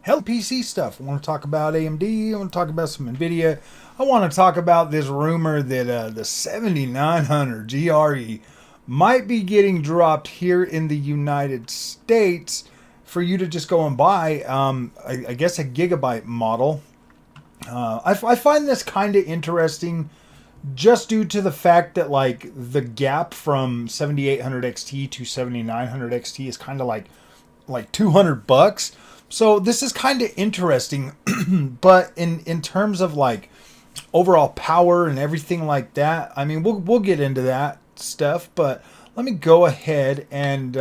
hell PC stuff. I want to talk about AMD. I want to talk about some Nvidia. I want to talk about this rumor that the 7900 GRE might be getting dropped here in the United States for you to just go and buy, I guess, a gigabyte model. I find this kind of interesting just due to the fact that like the gap from 7800 XT to 7900 XT is kind of like $200. So this is kind of interesting, but in terms of like overall power and everything like that, I mean we'll get into that stuff, but let me go ahead and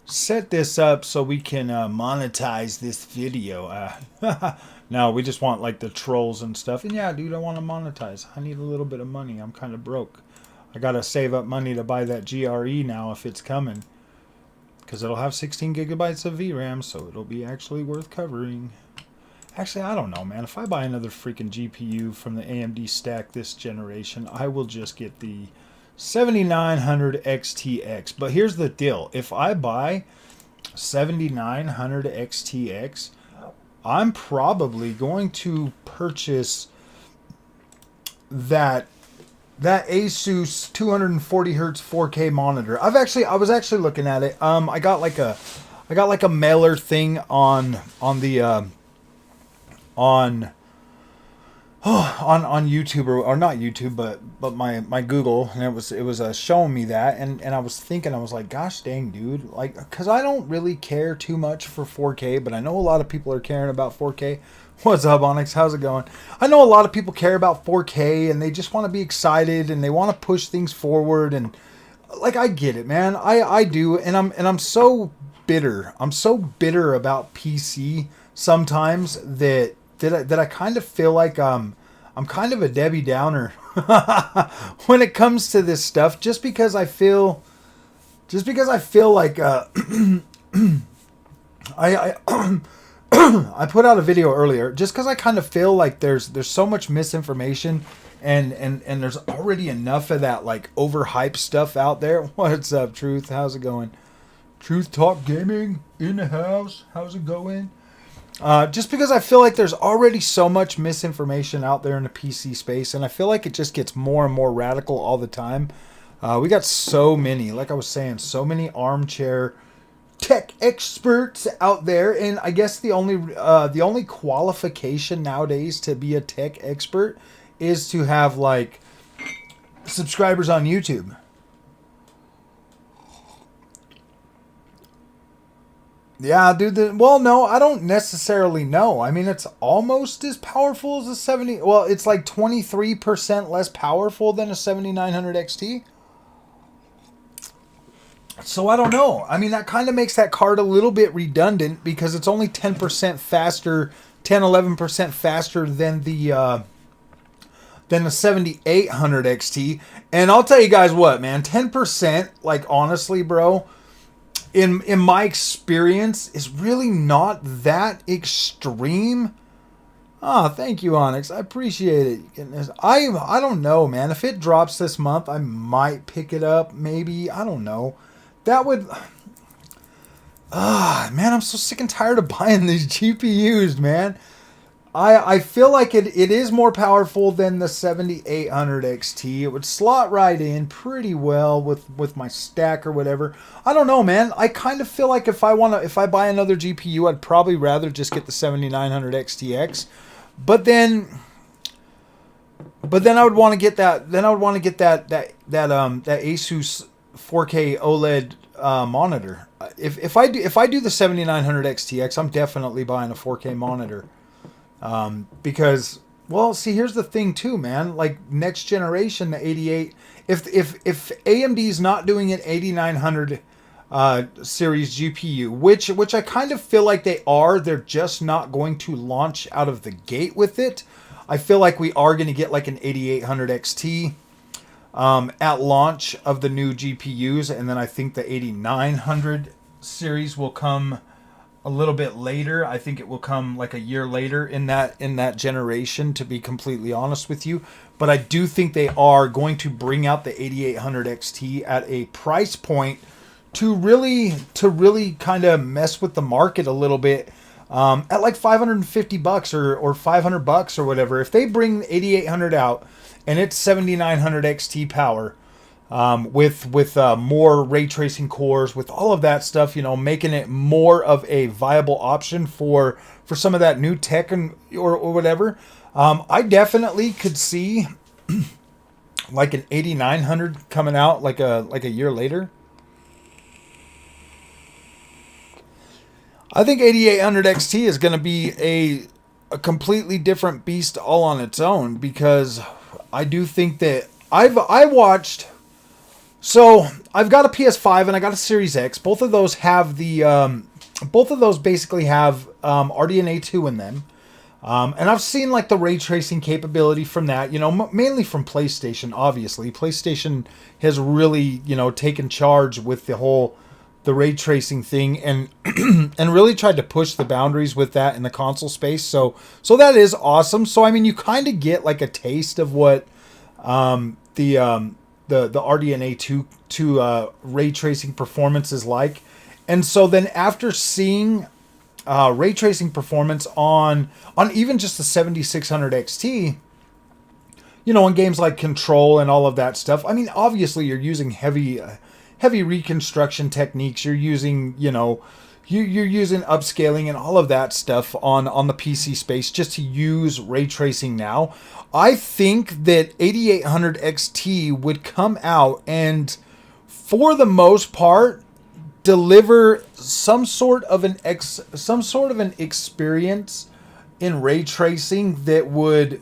set this up so we can monetize this video. No, we just want like the trolls and stuff. And yeah, dude, I want to monetize. I need a little bit of money. I'm kind of broke. I gotta save up money to buy that GRE now if it's coming, because it'll have 16 gigabytes of VRAM, so it'll be actually worth covering. Actually, I don't know, man. If I buy another freaking GPU from the AMD stack this generation, I will just get the 7900 XTX. But here's the deal. If I buy 7900 XTX, I'm probably going to purchase that Asus 240 hertz 4K monitor. I was actually looking at it. I got like a mailer thing on YouTube or not YouTube, but my Google, and it was showing me that, and I was thinking, I was like, gosh dang, dude, like, because I don't really care too much for 4K, but I know a lot of people are caring about 4K. What's up, Onyx? How's it going? I know a lot of people care about 4K and they just want to be excited and they want to push things forward, and like, I get it, man. I do, and I'm so bitter. I'm so bitter about PC sometimes that I kind of feel like I'm kind of a Debbie Downer when it comes to this stuff, just because I feel like I I put out a video earlier just because I kind of feel like there's so much misinformation and there's already enough of that like overhyped stuff out there. What's up, Truth? How's it going? Truth Talk Gaming in the house. How's it going? Just because I feel like there's already so much misinformation out there in the PC space, and I feel like it just gets more and more radical all the time. We got so many, like I was saying, so many armchair tech experts out there, and I guess the only qualification nowadays to be a tech expert is to have like subscribers on YouTube. Yeah, dude. Well, no, I don't necessarily know. I mean, it's almost as powerful as a 70. Well, it's like 23% less powerful than a 7900 XT. So I don't know. I mean, that kind of makes that card a little bit redundant because it's only 10% faster, 11% faster than the 7800 XT. And I'll tell you guys what, man, 10%, like honestly, bro, in my experience, is really not that extreme. Oh, thank you, Onyx. I appreciate it. I don't know, man. If it drops this month, I might pick it up. Maybe. I don't know. That would... man, I'm so sick and tired of buying these GPUs, man. I feel like it is more powerful than the 7800 XT. It would slot right in pretty well with my stack or whatever. I don't know, man. I kind of feel like if I buy another GPU, I'd probably rather just get the 7900 XTX. But then I would want to get that. Then I would want to get that Asus 4K OLED monitor. If I do the 7900 XTX, I'm definitely buying a 4K monitor. Because, well, see, here's the thing too, man. Like next generation, the 88. If AMD's not doing an 8900 series GPU, which I kind of feel like they are, they're just not going to launch out of the gate with it. I feel like we are going to get like an 8800 XT at launch of the new GPUs, and then I think the 8900 series will come a little bit later. I think it will come like a year later in that generation, to be completely honest with you. But I do think they are going to bring out the 8800 XT at a price point to really kind of mess with the market a little bit. at like $550 or $500 or whatever. If they bring 8800 out and it's 7900 XT power, with more ray tracing cores, with all of that stuff, you know, making it more of a viable option for some of that new tech and or whatever. I definitely could see like an 8900 coming out like a year later. I think 8800 XT is going to be a completely different beast all on its own, because I do think that I watched. So I've got a PS5 and I got a Series X. Both of those have both of those basically have RDNA 2 in them. And I've seen like the ray tracing capability from that, you know, mainly from PlayStation. Obviously, PlayStation has really, you know, taken charge with the ray tracing thing, and and really tried to push the boundaries with that in the console space. So that is awesome. So I mean, you kind of get like a taste of what the RDNA 2 ray tracing performance is like. And so then after seeing ray tracing performance on even just the 7600 XT, you know, in games like Control and all of that stuff, I mean, obviously you're using heavy reconstruction techniques. You're using, you know, you're using upscaling and all of that stuff on the PC space just to use ray tracing now. I think that 8800 XT would come out and, for the most part, deliver some sort of an experience in ray tracing that would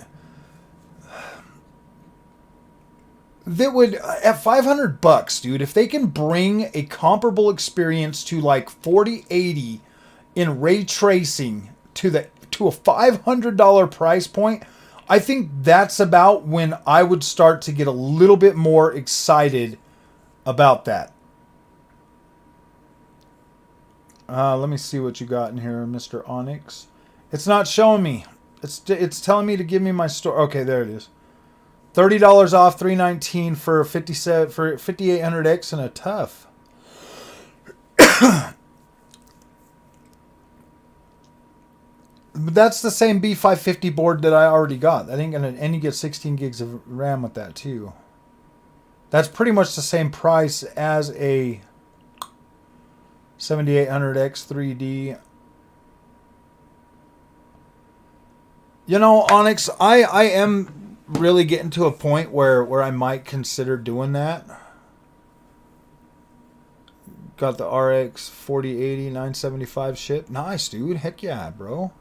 at $500, dude, if they can bring a comparable experience to like 4080 in ray tracing to a $500 price point, I think that's about when I would start to get a little bit more excited about that. Let me see what you got in here, Mr. Onyx. It's not showing me. It's telling me to give me my store. Okay, there it is. $30 off, $319 for 5800X and a tough. But that's the same B550 board that I already got. And you get 16 gigs of RAM with that too. That's pretty much the same price as a 7800X 3D. You know, Onyx, I am really getting to a point where I might consider doing that. Got the RX 4080 975 shit. Nice, dude. Heck yeah, bro.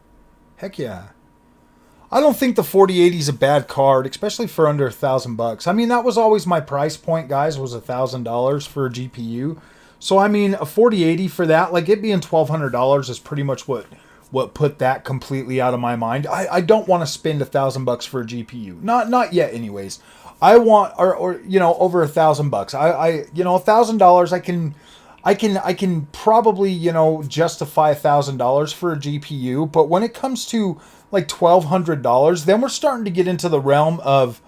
Heck yeah. I don't think the 4080 is a bad card, especially for under $1,000. I mean, that was always my price point, guys, was $1,000 for a GPU. So I mean, a 4080 for that, like it being $1,200 is pretty much what put that completely out of my mind. I don't want to spend $1,000 for a GPU. Not yet, anyways. I want or you know, over $1,000. I you know, $1,000 I can probably, you know, justify $1,000 for a GPU, but when it comes to like $1,200, then we're starting to get into the realm of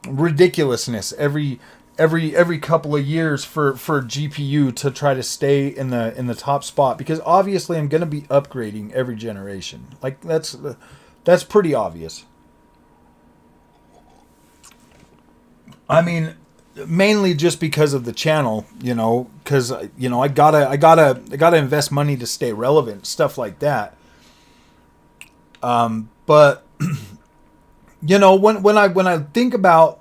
ridiculousness every couple of years for GPU to try to stay in the top spot, because obviously I'm going to be upgrading every generation. Like that's pretty obvious. I mean, mainly just because of the channel, you know, because you know I gotta invest money to stay relevant, stuff like that. But you know, when I think about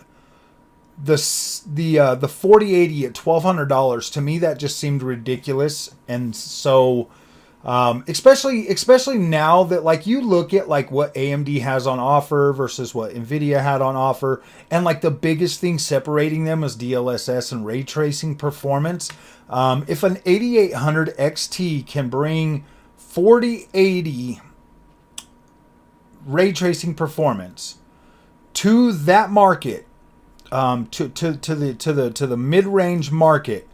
the 4080 at $1,200, to me that just seemed ridiculous. And so especially now that like you look at like what AMD has on offer versus what Nvidia had on offer, and like the biggest thing separating them is DLSS and ray tracing performance. If an 8800 XT can bring 4080 ray tracing performance to that market, to the mid-range market,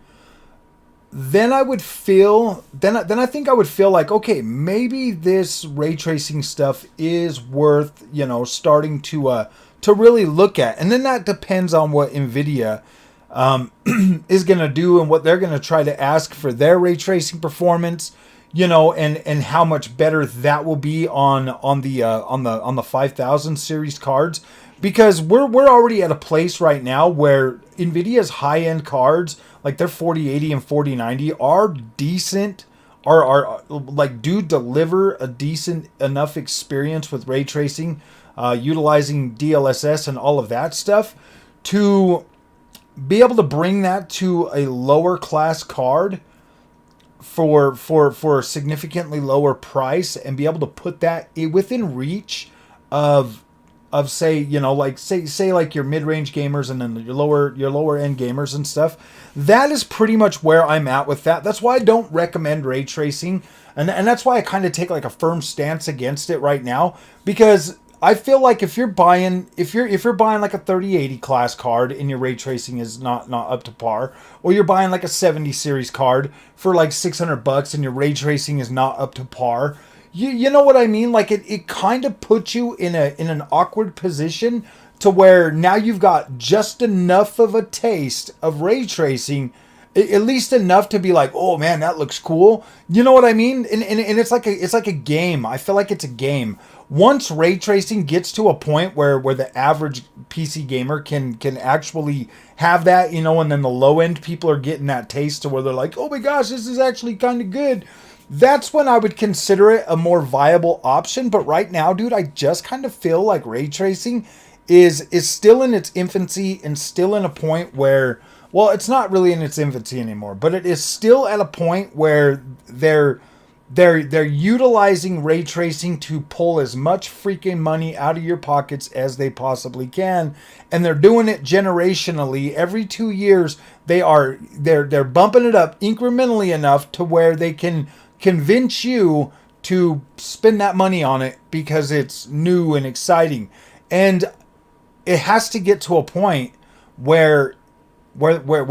then I would feel then I think I would feel like, okay, maybe this ray tracing stuff is worth, you know, starting to really look at. And then that depends on what Nvidia is going to do and what they're going to try to ask for their ray tracing performance. and how much better that will be on the 5000 series cards, because we're already at a place right now where Nvidia's high end cards, like their 4080 and 4090, are decent, are like do deliver a decent enough experience with ray tracing, utilizing DLSS and all of that stuff, to be able to bring that to a lower class card for a significantly lower price, and be able to put that within reach of say, like say like your mid-range gamers, and then your lower end gamers and stuff. That is pretty much where I'm at with that. That's why I don't recommend ray tracing, and that's why I kind of take like a firm stance against it right now, because I feel like if you're buying like a 3080 class card and your ray tracing is not up to par, or you're buying like a 70 series card for like $600 and your ray tracing is not up to par, you know what I mean? Like it kind of puts you in an awkward position, to where now you've got just enough of a taste of ray tracing, at least enough to be like, oh man, that looks cool. You know what I mean? And it's like a game. I feel like it's a game. Once ray tracing gets to a point where the average PC gamer can actually have that, and then the low end people are getting that taste to where they're like, oh my gosh, this is actually kind of good. That's when I would consider it a more viable option. But right now, dude, I just kind of feel like ray tracing is still in its infancy, and still in a point where, well, it's not really in its infancy anymore, but it is still at a point where they're utilizing ray tracing to pull as much freaking money out of your pockets as they possibly can, and they're doing it generationally. Every 2 years, they're bumping it up incrementally enough to where they can convince you to spend that money on it because it's new and exciting. And it has to get to a point where at least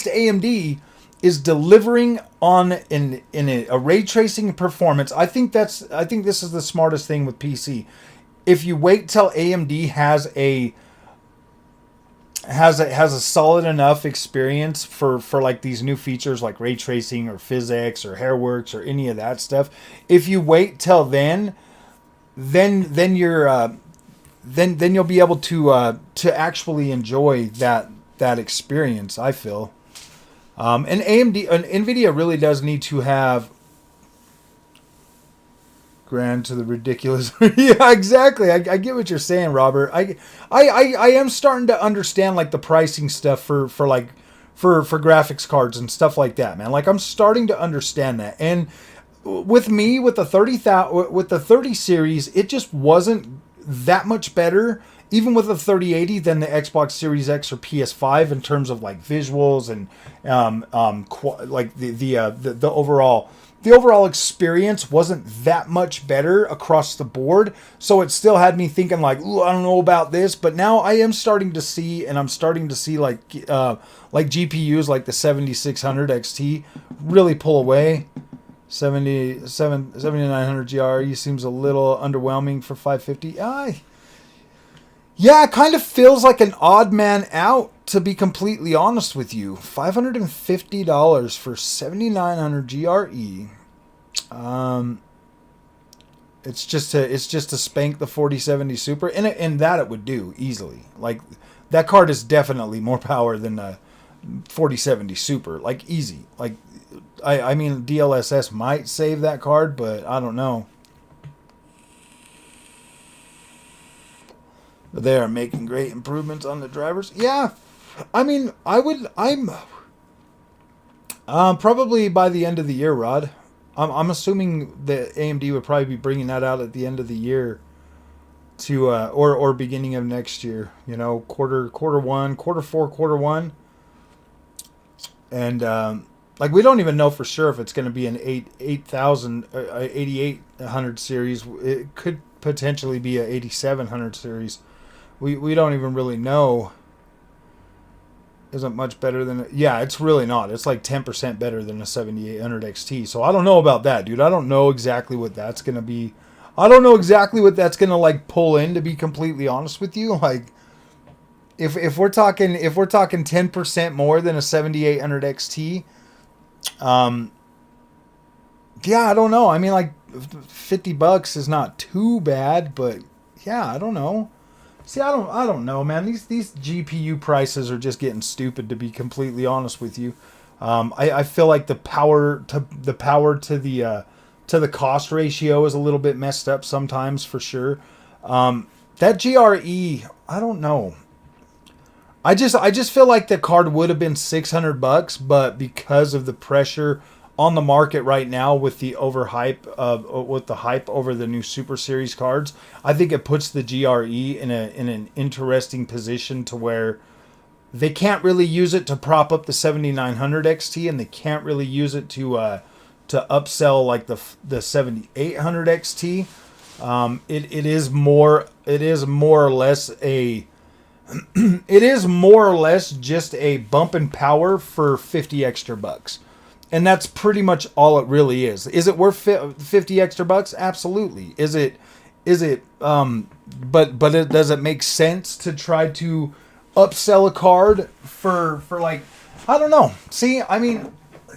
AMD is delivering on in a ray tracing performance. I think this is the smartest thing with PC. If you wait till AMD has a solid enough experience for like these new features like ray tracing or physics or hairworks or any of that stuff, if you wait till then you're then you'll be able to actually enjoy that experience, I feel. And Nvidia really does need to have grand to the ridiculous. Yeah, exactly. I get what you're saying, Robert. I am starting to understand like the pricing stuff for graphics cards and stuff like that, man. Like I'm starting to understand that. And with the 30 series, it just wasn't that much better, even with the 3080, than the Xbox Series X or PS5 in terms of like visuals and like the overall experience wasn't that much better across the board. So it still had me thinking like, ooh, I don't know about this. But now I am starting to see, like GPUs like the 7600 XT really pull away. 7900 GRE seems a little underwhelming for 550. Yeah, it kind of feels like an odd man out, to be completely honest with you. $550 for 7900 GRE. It's just to spank the 4070 Super, and that it would do easily. Like that card is definitely more power than the 4070 Super. Like easy. Like I mean DLSS might save that card, but I don't know. They are making great improvements on the drivers. Yeah, I mean, I'm probably by the end of the year, Rod. I'm assuming that AMD would probably be bringing that out at the end of the year, to or beginning of next year. Quarter one, quarter four, quarter one, and like we don't even know for sure if it's going to be an 8800 series. It could potentially be a 8700 series. We don't even really know. Isn't much better than it's really not. It's like 10% better than a 7800 XT. So I don't know about that, dude. I don't know exactly what that's gonna be. I don't know exactly what that's gonna like pull in, to be completely honest with you. Like if we're talking 10% more than a 7800 XT, Yeah, I don't know. I mean, like $50 is not too bad, but yeah, I don't know. See, I don't know, man. These GPU prices are just getting stupid, to be completely honest with you. I feel like the power to the cost ratio is a little bit messed up sometimes, for sure. That GRE, I don't know. I just feel like the card would have been $600, but because of the pressure on the market right now with the overhype of with the hype over the new Super Series cards, I think it puts the GRE in an interesting position to where they can't really use it to prop up the 7900 XT, and they can't really use it to upsell like the 7800 XT. It is more or less a it is more or less just a bump in power for 50 extra bucks. And that's pretty much all it really is. Is it worth 50 extra bucks? Absolutely. Is it but does it make sense to try to upsell a card for like, I don't know. See, I mean,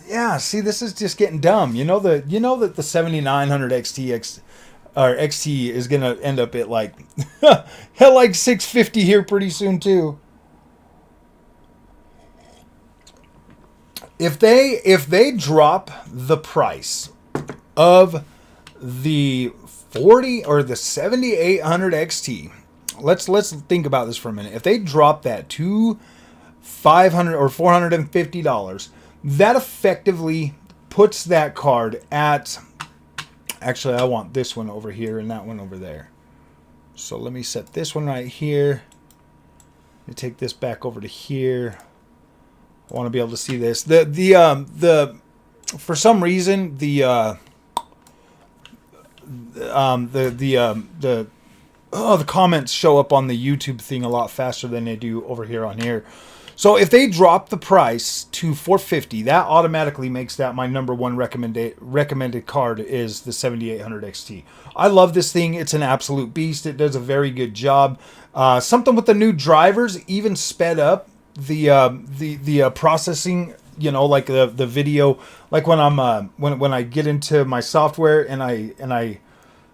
yeah, see, this is just getting dumb. You know that the 7900 XT is gonna end up at like hell, like 650 here pretty soon too. If they drop the price of the 40 or the 7800 XT, let's think about this for a minute. If they drop that to $500 or $450, that effectively puts that card at, actually, I want this one over here and that one over there. So let me set this one right here. Let me take this back over to here. I want to be able to see this. The for some reason the comments show up on the YouTube thing a lot faster than they do over here on here. So if they drop the price to $450, that automatically makes that my number one recommended card is the 7800 XT. I love this thing. It's an absolute beast. It does a very good job. Something with the new drivers even sped up the processing. You know, like the video, like when I'm when I get into my software and I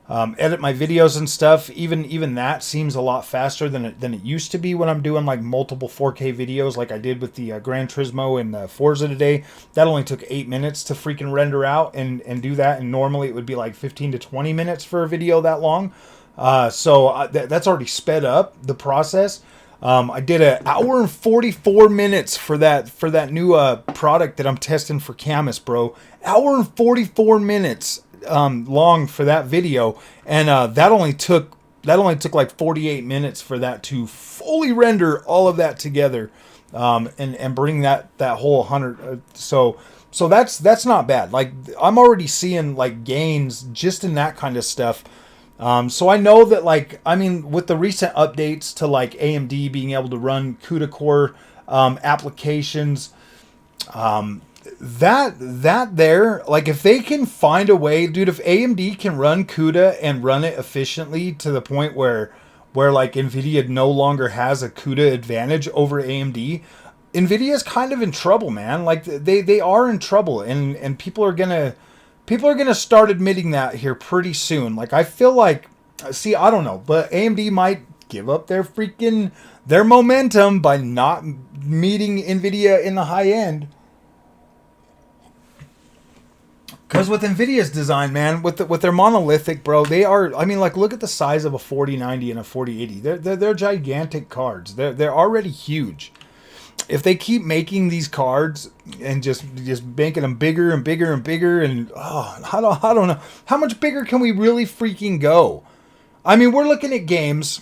edit my videos and stuff, even that seems a lot faster than it used to be when I'm doing like multiple 4K videos like I did with the Gran Turismo and the Forza today. That only took 8 minutes to freaking render out and do that, and normally it would be like 15 to 20 minutes for a video that long. So that's already sped up the process. I did an hour and 44 minutes for that new product that I'm testing for Camus, bro. Hour and 44 minutes long for that video, and that only took like 48 minutes for that to fully render all of that together, and bring that whole 100. So that's not bad. Like, I'm already seeing like gains just in that kind of stuff. So I know that, like, I mean, with the recent updates to like AMD being able to run CUDA core applications, that there, like, if they can find a way, dude, if AMD can run CUDA and run it efficiently to the point where like Nvidia no longer has a CUDA advantage over AMD, Nvidia's kind of in trouble, man. Like, they are in trouble, and people are gonna start admitting that here pretty soon. Like, I feel like, see, I don't know, but AMD might give up their momentum by not meeting Nvidia in the high end. Because with Nvidia's design, man, with their monolithic, bro, they are. I mean, like, look at the size of a 4090 and a 4080. They're gigantic cards. They're already huge. If they keep making these cards and just making them bigger and bigger and bigger, and I don't know, how much bigger can we really freaking go? I mean, we're looking at games.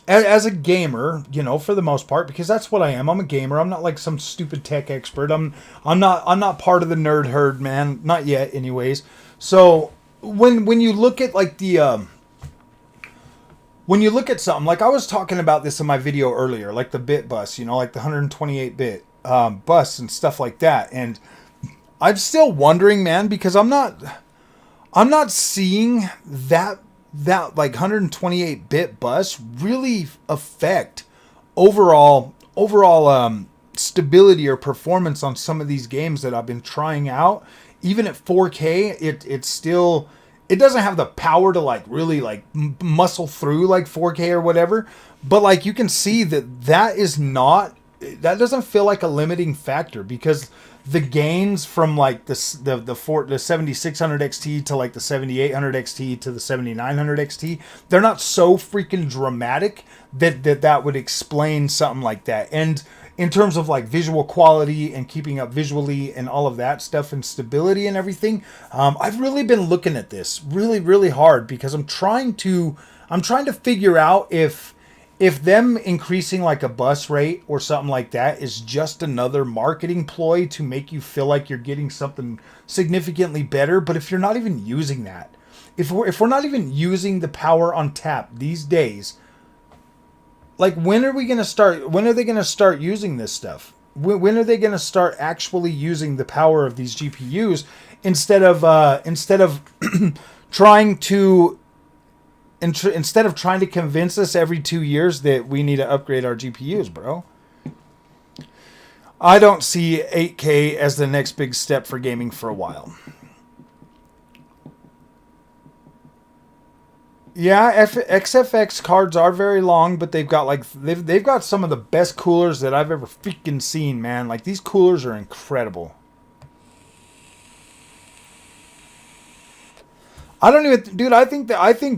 As a gamer, you know, for the most part, because that's what I am. I'm a gamer. I'm not like some stupid tech expert. I'm not part of the nerd herd, man. Not yet, anyways. So when you look at like when you look at something, like I was talking about this in my video earlier, like the bit bus, you know, like the 128-bit bus and stuff like that, and I'm still wondering, man, because I'm not seeing that like 128-bit bus really affect overall stability or performance on some of these games that I've been trying out. Even at 4K, it's still, it doesn't have the power to like really like muscle through like 4K or whatever. But like you can see that is not, that doesn't feel like a limiting factor, because the gains from like the 7600 XT to like the 7800 XT to the 7900 XT, they're not so freaking dramatic that would explain something like that. And in terms of like visual quality and keeping up visually and all of that stuff and stability and everything, I've really been looking at this really hard, because I'm trying to figure out if them increasing like a bus rate or something like that is just another marketing ploy to make you feel like you're getting something significantly better. But if you're not even using that, if we're not even using the power on tap these days, like when are we going to start? When are they going to start using this stuff? When are they going to start actually using the power of these GPUs instead of trying to convince us every 2 years that we need to upgrade our GPUs, bro? I don't see 8K as the next big step for gaming for a while. Yeah, XFX cards are very long, but they've got some of the best coolers that I've ever freaking seen, man. Like, these coolers are incredible. I don't even, dude. I think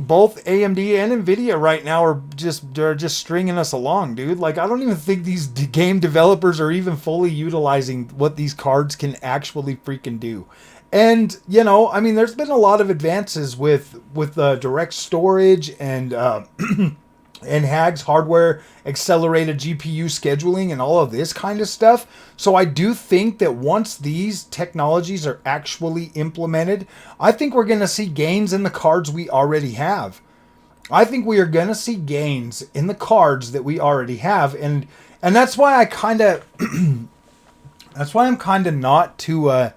both AMD and Nvidia right now are just stringing us along, dude. Like, I don't even think these game developers are even fully utilizing what these cards can actually freaking do. And you know, I mean, there's been a lot of advances with direct storage and and HAG's hardware accelerated GPU scheduling and all of this kind of stuff. So I do think that once these technologies are actually implemented, I think we're going to see gains in the cards we already have. I think we are going to see gains in the cards that we already have, and that's why I kind of that's why I'm kind of not too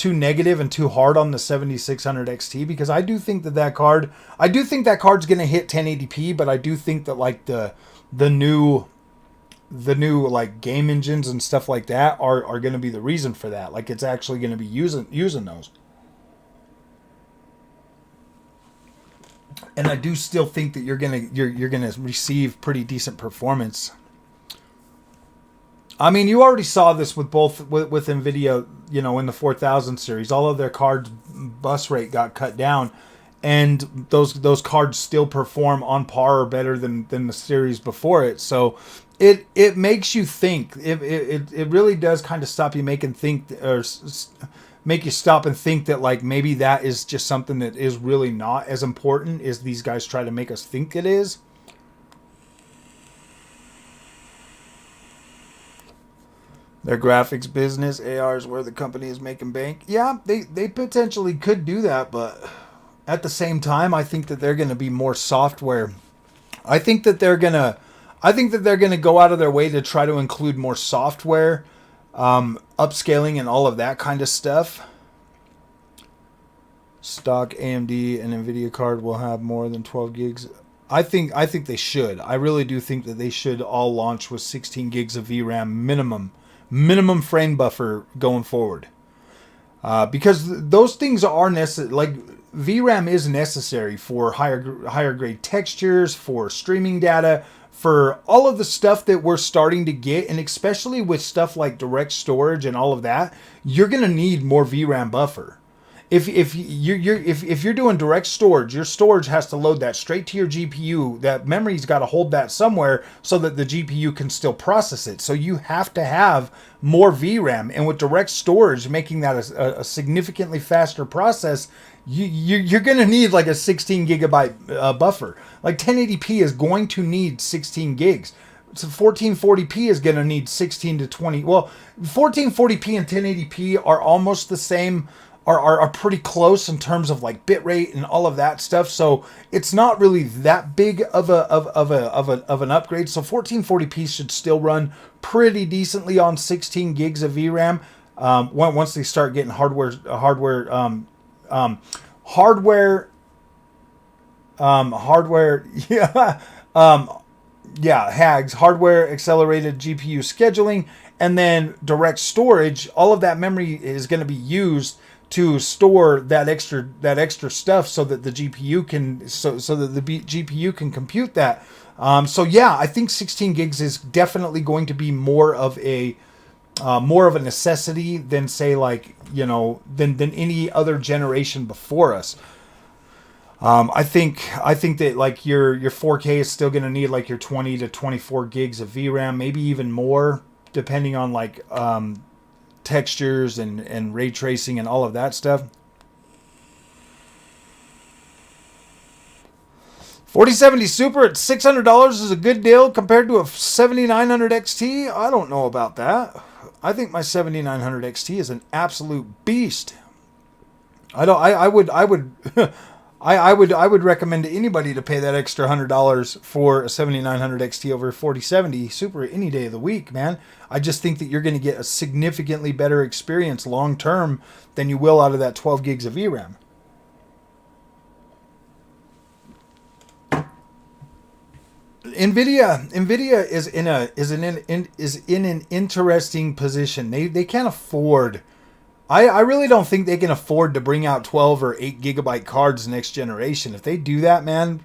negative and too hard on the 7600 XT, because I do think that card's going to hit 1080p, but I do think that like the new like game engines and stuff like that are going to be the reason for that. Like, it's actually going to be using those. And I do still think that you're going to receive pretty decent performance. I mean, you already saw this with Nvidia, you know, in the 4000 series. All of their cards' bus rate got cut down, and those cards still perform on par or better than the series before it. So it makes you think. It really does kind of stop you making think, or make you stop and think that like maybe that is just something that is really not as important as these guys try to make us think it is. Their graphics business, AR, is where the company is making bank. Yeah, they potentially could do that, but at the same time, I think that they're going to be more software. I think that they're going to go out of their way to try to include more software, upscaling and all of that kind of stuff. Stock AMD and Nvidia card will have more than 12 gigs. I think they should. I really do think that they should all launch with 16 gigs of VRAM minimum frame buffer going forward, because those things are necessary. Like, VRAM is necessary for higher grade textures, for streaming data, for all of the stuff that we're starting to get, and especially with stuff like direct storage and all of that, you're gonna need more VRAM buffer. If you're doing direct storage, your storage has to load that straight to your GPU. That memory's got to hold that somewhere so that the GPU can still process it. So you have to have more VRAM, and with direct storage making that a significantly faster process, you're going to need like a 16 gigabyte buffer. Like 1080p is going to need 16 gigs. So 1440p is going to need 16 to 20. Well, 1440p and 1080p are almost the same. Are pretty close in terms of like bit rate and all of that stuff, so it's not really that big of an upgrade. So 1440p should still run pretty decently on 16 gigs of VRAM. Once they start getting hardware, yeah, HAGs, hardware accelerated GPU scheduling, and then direct storage, all of that memory is going to be used to store that extra stuff so that the GPU can GPU can compute that. So yeah, I think 16 gigs is definitely going to be more of a necessity than, say, like, than any other generation before us. I think that, like, your 4K is still going to need like your 20 to 24 gigs of VRAM, maybe even more, depending on like textures and ray tracing and all of that stuff. 4070 Super at $600 is a good deal compared to a 7900 XT. I don't know about that. I think my 7900 XT is an absolute beast. I would I would recommend to anybody to pay that extra $100 for a 7900 XT over a 4070 Super any day of the week, man. I just think that you're going to get a significantly better experience long term than you will out of that 12 gigs of VRAM. Nvidia is in an interesting position. They can't afford. I really don't think they can afford to bring out 12 or 8 gigabyte cards next generation. If they do that, man,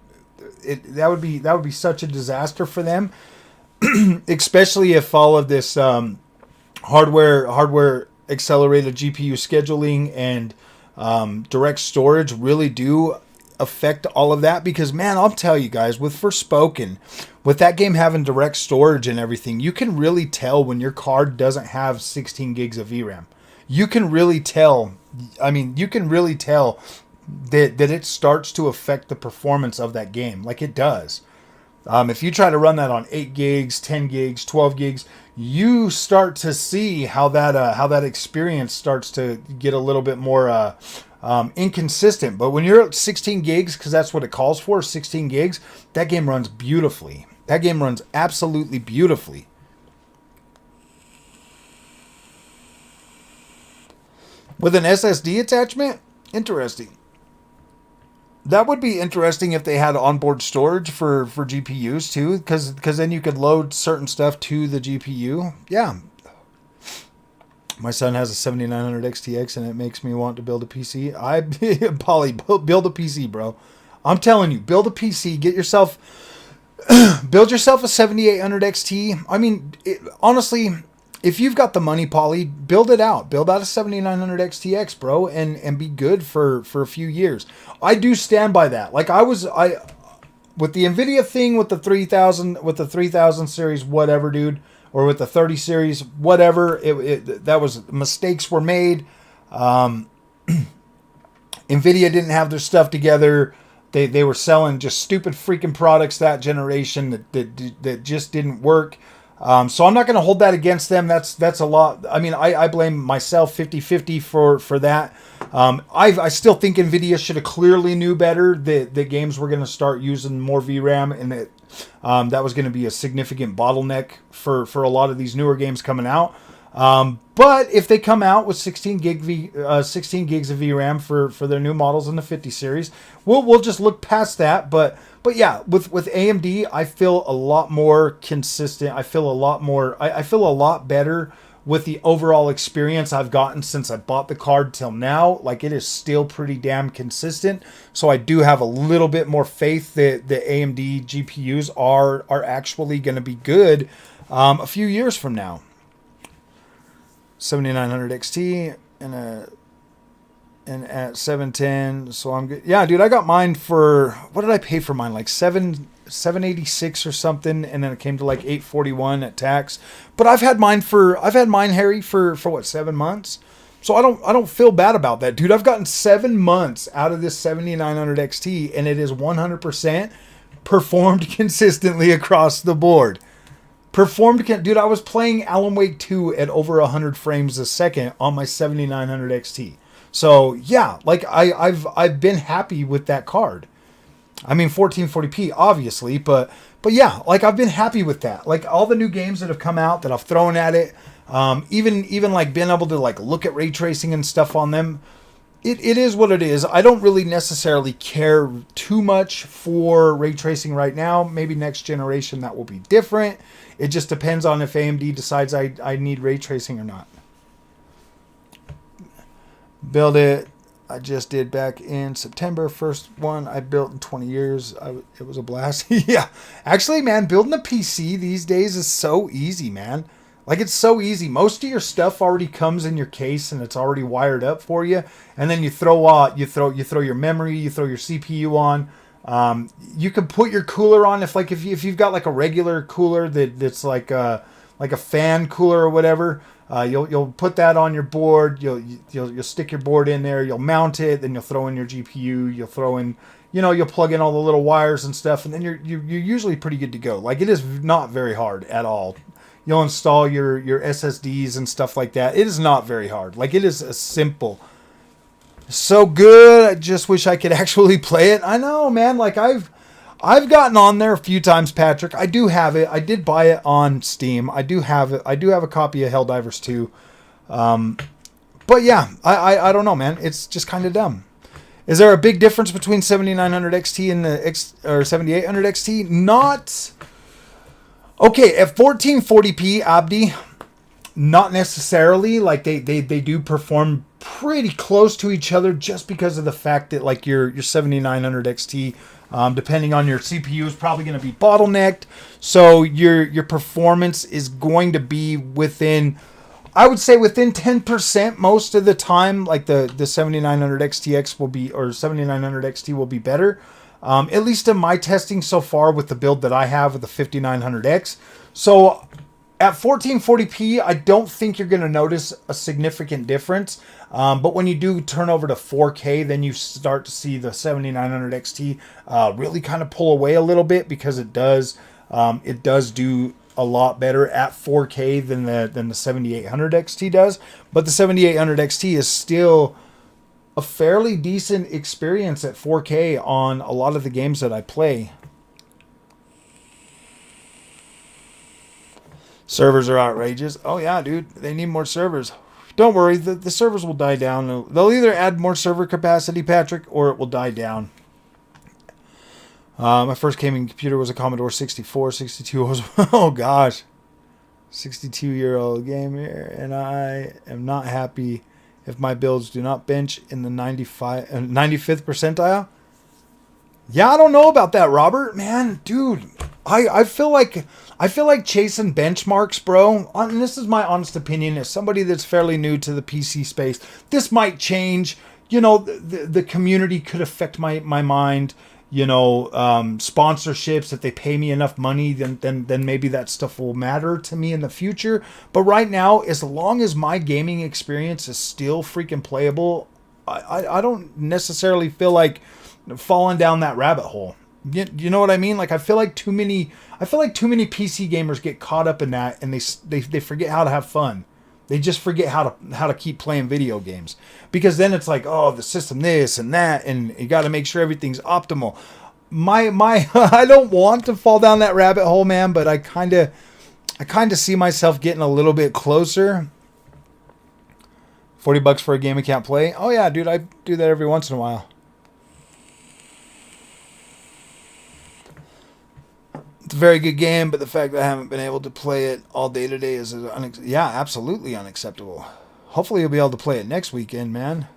that would be such a disaster for them. Especially if all of this hardware accelerated GPU scheduling and direct storage really do affect all of that. Because, man, I'll tell you guys, with Forspoken, with that game having direct storage and everything, you can really tell when your card doesn't have 16 gigs of VRAM. You can really tell. I mean, you can really tell that it starts to affect the performance of that game, like it does. If you try to run that on 8 gigs, 10 gigs, 12 gigs, you start to see how that experience starts to get a little bit more inconsistent. But when you're at 16 gigs, because that's what it calls for, 16 gigs, that game runs beautifully. That game runs absolutely beautifully. With an SSD attachment? Interesting. That would be interesting if they had onboard storage for GPUs too, because then you could load certain stuff to the GPU. Yeah. My son has a 7900 XTX and it makes me want to build a PC. Polly, build a PC, bro. I'm telling you, build a PC, build yourself a 7800 XT. I mean, honestly, if you've got the money, Polly, build it out. Build out a 7900 XTX, bro, and be good for a few years. I do stand by that. Like with the Nvidia thing, with the 3000 series, whatever, dude, or with the 30 series, whatever. That was, mistakes were made. Nvidia didn't have their stuff together. They were selling just stupid freaking products that generation that just didn't work. So I'm not going to hold that against them. That's a lot. I mean, I blame myself 50-50 for that. I still think Nvidia should have clearly knew better that the games were going to start using more VRAM, and that was going to be a significant bottleneck for a lot of these newer games coming out. But if they come out with 16 gigs of VRAM for their new models in the 50 series, we'll just look past that. But yeah, with AMD, I feel a lot more consistent. I feel a lot better with the overall experience I've gotten since I bought the card till now. Like, it is still pretty damn consistent. So I do have a little bit more faith that the AMD GPUs are actually going to be good a few years from now. 7900 XT and at 710, so I'm good. Yeah, dude, I got mine for, what did I pay for mine? Like 786 or something, and then it came to like 841 at tax. But I've had mine, Harry, for what, 7 months? So I don't feel bad about that, dude. I've gotten 7 months out of this 7900 XT, and it is 100% performed consistently across the board. Dude, I was playing Alan Wake 2 at over 100 frames a second on my 7900 XT. So yeah, like I've been happy with that card. I mean, 1440p obviously, but yeah, like I've been happy with that. Like all the new games that have come out that I've thrown at it, even like being able to like look at ray tracing and stuff on them. it is what it is. I don't really necessarily care too much for ray tracing right now. Maybe next generation that will be different. It just depends on if AMD decides I need ray tracing or not. Build it. I just did back in September. First one I built in 20 years. It was a blast. Yeah. Actually, man, building a PC these days is so easy, man. Like, it's so easy. Most of your stuff already comes in your case and it's already wired up for you. And then you throw your memory, you throw your CPU on. You can put your cooler on if you've got like a regular cooler that's like a fan cooler or whatever. You'll put that on your board. You'll stick your board in there. You'll mount it. Then you'll throw in your GPU. You'll throw in, you'll plug in all the little wires and stuff, and then you're usually pretty good to go. Like, it is not very hard at all. You'll install your SSDs and stuff like that. It is not very hard. Like, it is simple. So good. I just wish I could actually play it. I know, man. Like, I've gotten on there a few times, Patrick. I do have it. I did buy it on Steam. I do have it. I do have a copy of Helldivers 2. But yeah, I don't know, man. It's just kind of dumb. Is there a big difference between 7900 XT and the 7800 XT? Not. Okay, at 1440p, Abdi, not necessarily. Like, they do perform pretty close to each other just because of the fact that, like, your 7900 XT, depending on your CPU, is probably going to be bottlenecked. So your performance is going to be within, I would say, within 10% most of the time. Like, the 7900 XTX will be, or 7900 XT will be better. At least in my testing so far with the build that I have with the 5900X. So at 1440p, I don't think you're going to notice a significant difference. But when you do turn over to 4K, then you start to see the 7900 XT really kind of pull away a little bit, because it does do a lot better at 4K than the 7800 XT does. But the 7800 XT is still a fairly decent experience at 4K on a lot of the games that I play. Servers are outrageous. Oh yeah, dude, they need more servers. Don't worry, the servers will die down. They'll either add more server capacity, Patrick, or it will die down. My first gaming computer was a Commodore 64. 62 was, oh gosh, 62-year-old gamer, and I am not happy if my builds do not bench in the 95th percentile. Yeah, I don't know about that, Robert. Man, dude, I feel like chasing benchmarks, bro. And this is my honest opinion as somebody that's fairly new to the PC space. This might change. The community could affect my mind. Sponsorships, if they pay me enough money, then maybe that stuff will matter to me in the future. But right now, as long as my gaming experience is still freaking playable, I don't necessarily feel like falling down that rabbit hole. You know what I mean? Like, I feel like too many PC gamers get caught up in that, and they forget how to have fun. They just forget how to keep playing video games, because then it's like, oh, the system this and that, and you got to make sure everything's optimal. My I don't want to fall down that rabbit hole, man, but I kind of see myself getting a little bit closer. $40 for a game I can't play. Oh yeah, dude, I do that every once in a while. It's a very good game, but the fact that I haven't been able to play it all day today is absolutely unacceptable. Hopefully you'll be able to play it next weekend, man.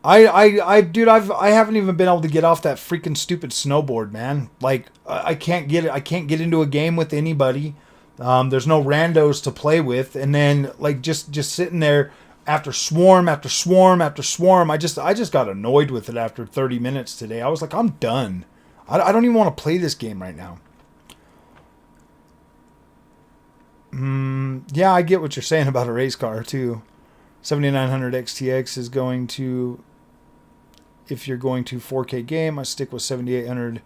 Dude, I haven't even been able to get off that freaking stupid snowboard, man. Like, I can't get into a game with anybody. There's no randos to play with, and then like just sitting there after swarm after swarm after swarm. I just got annoyed with it after 30 minutes today. I was like, I'm done. I don't even want to play this game right now. Yeah, I get what you're saying about a race car too. 7900 XTX is going to, if you're going to 4K game, I stick with 7800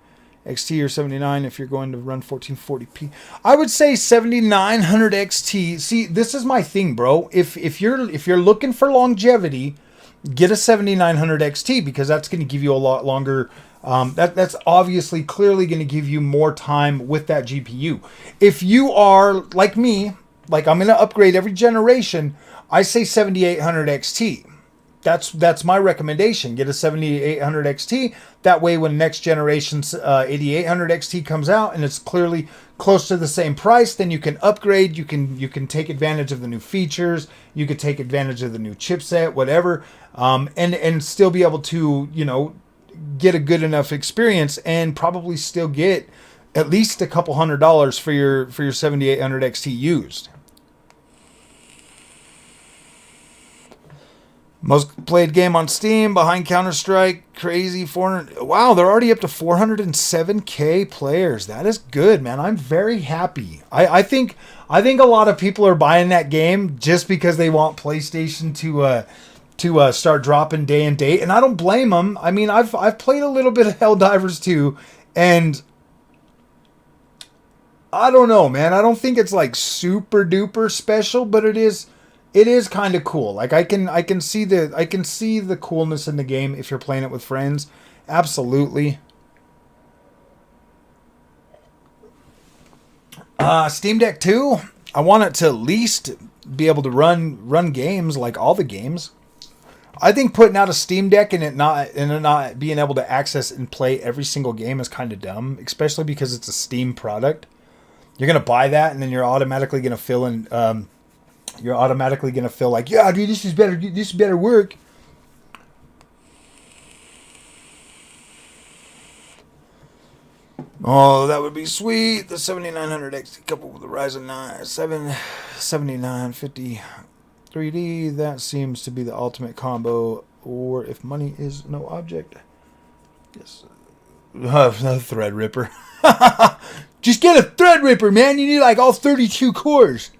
XT or 79 if you're going to run 1440p. I would say 7900 XT. See, this is my thing, bro. If you're looking for longevity, get a 7900 XT, because that's going to give you a lot longer. That's obviously clearly going to give you more time with that GPU. If you are like me, like I'm going to upgrade every generation, I say 7800 XT. that's my recommendation. Get a 7800 XT. That way, when next generation's 8800 XT comes out and it's clearly close to the same price, then you can upgrade. You can take advantage of the new features. You could take advantage of the new chipset, whatever, and still be able to get a good enough experience and probably still get at least a couple $100 for your 7800 XT used. Most played game on Steam behind Counter-Strike, crazy 400. Wow, they're already up to 407K players. That is good, man. I'm very happy. I think a lot of people are buying that game just because they want PlayStation to start dropping day and date, and I don't blame them. I mean, I've played a little bit of Helldivers too, and I don't know, man. I don't think it's like super duper special, but it is kind of cool. Like I can see the coolness in the game if you're playing it with friends. Absolutely. Steam Deck 2, I want it to at least be able to run games like all the games. I think putting out a Steam Deck and it not being able to access and play every single game is kind of dumb, especially because it's a Steam product. You're gonna buy that and then you're automatically gonna fill in. You're automatically gonna feel like, yeah, dude, this is better. This is better work. Oh, that would be sweet. The 7900 XT coupled with the Ryzen 9 7950 3D. That seems to be the ultimate combo. Or if money is no object, yes, Threadripper. Just get a Threadripper, man. You need like all 32 cores.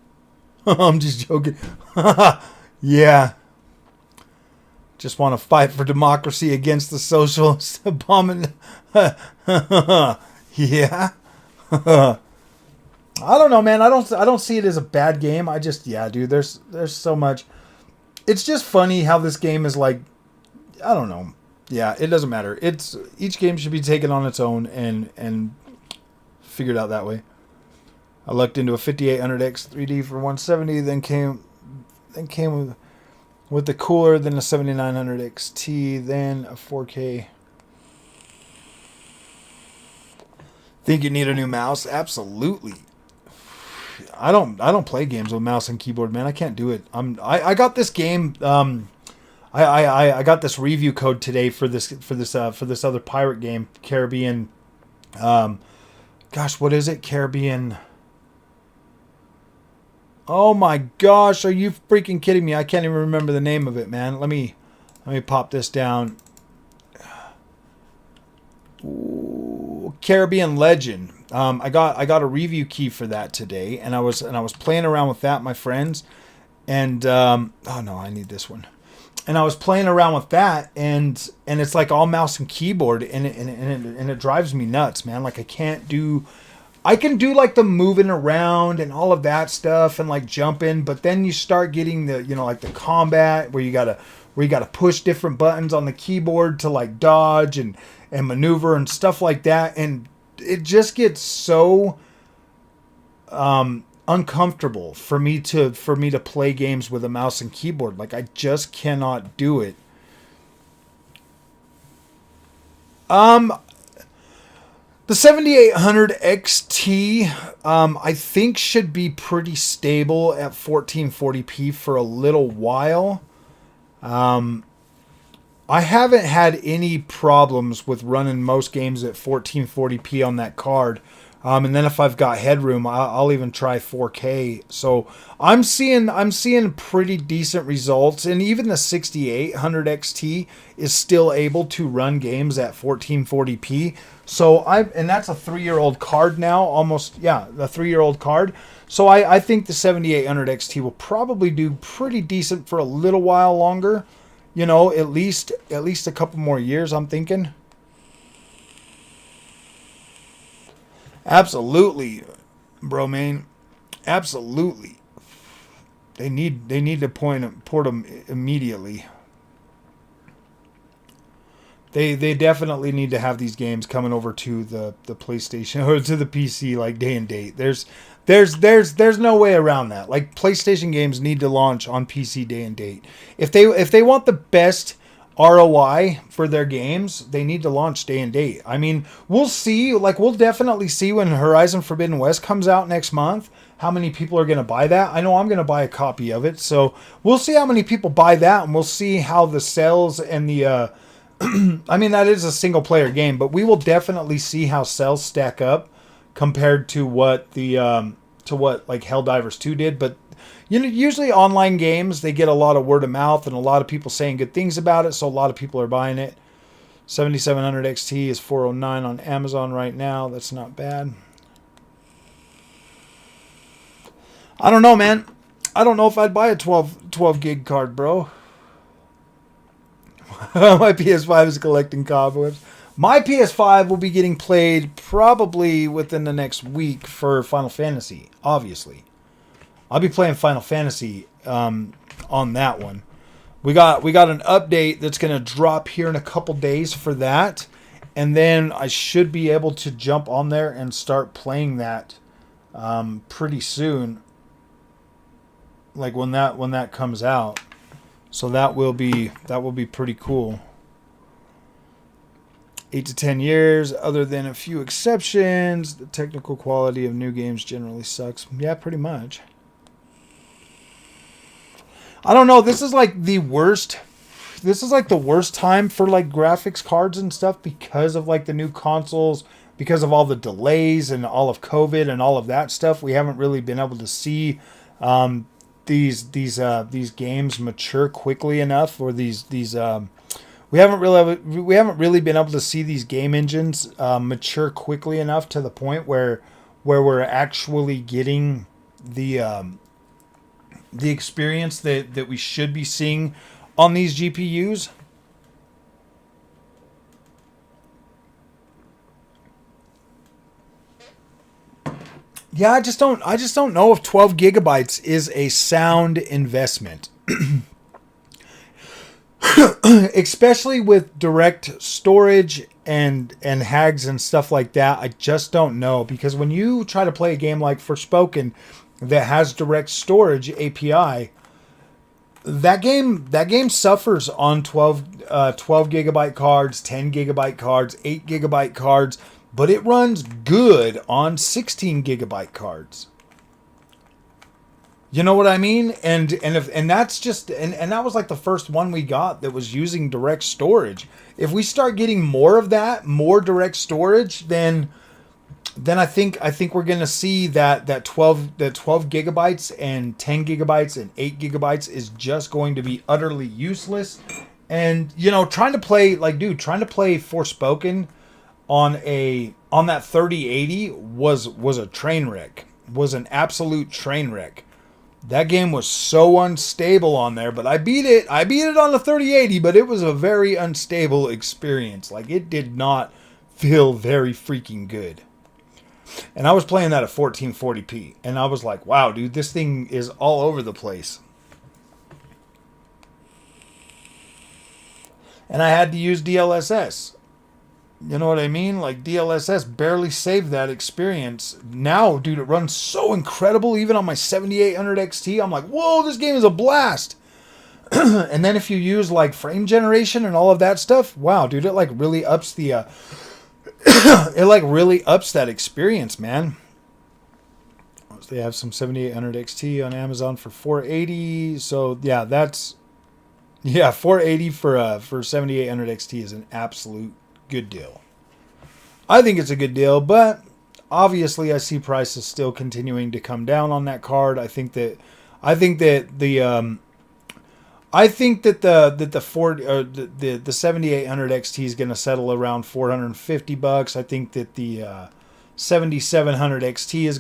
I'm just joking. Yeah. Just want to fight for democracy against the socialist abomination. Yeah. I don't know, man. I don't see it as a bad game. Dude, there's so much. It's just funny how this game is like, I don't know. Yeah, it doesn't matter. Each game should be taken on its own and figured out that way. I looked into a 5800X 3D for 170, then came with the cooler, then a 7900 XT, then a 4K. Think you need a new mouse? Absolutely. I don't play games with mouse and keyboard, man. I can't do it. I got this game. I got this review code today for this other pirate game, Caribbean. Gosh, what is it? Caribbean. Oh my gosh, are you freaking kidding me? I can't even remember the name of it, man. Let me pop this down. Ooh, Caribbean Legend. I got a review key for that today, and I was playing around with that, my friends. And oh no, I need this one. And I was playing around with that, and it's like all mouse and keyboard, and it drives me nuts, man. Like I can do like the moving around and all of that stuff and like jumping, but then you start getting the, like the combat where you gotta push different buttons on the keyboard to like dodge and maneuver and stuff like that. And it just gets so uncomfortable for me to play games with a mouse and keyboard. Like I just cannot do it. The 7800 XT, I think should be pretty stable at 1440p for a little while. I haven't had any problems with running most games at 1440p on that card. And then if I've got headroom, I'll even try 4K. So I'm seeing pretty decent results, and even the 6800 XT is still able to run games at 1440p. So and that's a 3-year-old card now, almost, yeah, the 3-year-old card. So I think the 7800 XT will probably do pretty decent for a little while longer. At least a couple more years, I'm thinking. Absolutely, bro, man. Absolutely. They need to port them immediately. They definitely need to have these games coming over to the PlayStation or to the PC like day and date. There's no way around that. Like PlayStation games need to launch on PC day and date. If they want the best ROI for their games, they need to launch day and date. I mean, we'll see. Like we'll definitely see when Horizon Forbidden West comes out next month how many people are going to buy that. I know I'm going to buy a copy of it, so we'll see how many people buy that, and we'll see how the sales and the I mean, that is a single player game, but we will definitely see how sales stack up compared to what the to what like Helldivers 2 did. But you know, usually online games, they get a lot of word of mouth and a lot of people saying good things about it, so a lot of people are buying it. 7700 XT is 409 on Amazon right now. That's not bad. I don't know, man. I don't know if I'd buy a 12 gig card, bro. My PS5 is collecting cobwebs. My PS5 will be getting played probably within the next week for Final Fantasy, obviously. I'll be playing Final Fantasy on that one. We got an update that's going to drop here in a couple days for that. And then I should be able to jump on there and start playing that pretty soon. Like when that comes out. So that will be pretty cool. 8 to 10 years, other than a few exceptions. The technical quality of new games generally sucks. Yeah, pretty much. I don't know. This is like the worst. This is like the worst time for like graphics cards and stuff because of like the new consoles, because of all the delays and all of COVID and all of that stuff. We haven't really been able to see these games mature quickly enough, or these we haven't really been able to see these game engines mature quickly enough to the point where we're actually getting the experience that we should be seeing on these GPUs. Yeah, I just don't know if 12 gigabytes is a sound investment. Especially with direct storage and HAGs and stuff like that. I just don't know, because when you try to play a game like Forspoken that has direct storage API, that game suffers on 12 gigabyte cards, 10 gigabyte cards, 8 gigabyte cards, but it runs good on 16 gigabyte cards. You know what I mean? And that's just and that was like the first one we got that was using direct storage. If we start getting more of that, more direct storage, then I think we're gonna see that 12 gigabytes and 10 gigabytes and 8 gigabytes is just going to be utterly useless. And you know, trying to play Forspoken on that 3080 was a train wreck. Was an absolute train wreck. That game was so unstable on there, but I beat it. I beat it on the 3080, but it was a very unstable experience. Like, it did not feel very freaking good. And I was playing that at 1440p, and I was like, wow, dude, this thing is all over the place. And I had to use DLSS. You know what I mean? Like, DLSS barely saved that experience. Now, dude, it runs so incredible. Even on my 7800 XT, I'm like, whoa, this game is a blast. And then if you use like frame generation and all of that stuff, wow, dude, it like really ups the it like really ups that experience, man. They have some 7800 XT on Amazon for $480. So yeah, 480 for 7800 XT is an absolute good deal. I think it's a good deal, but obviously I see prices still continuing to come down on that card. I think that the 7800 XT is going to settle around $450. I think that the 7700 XT is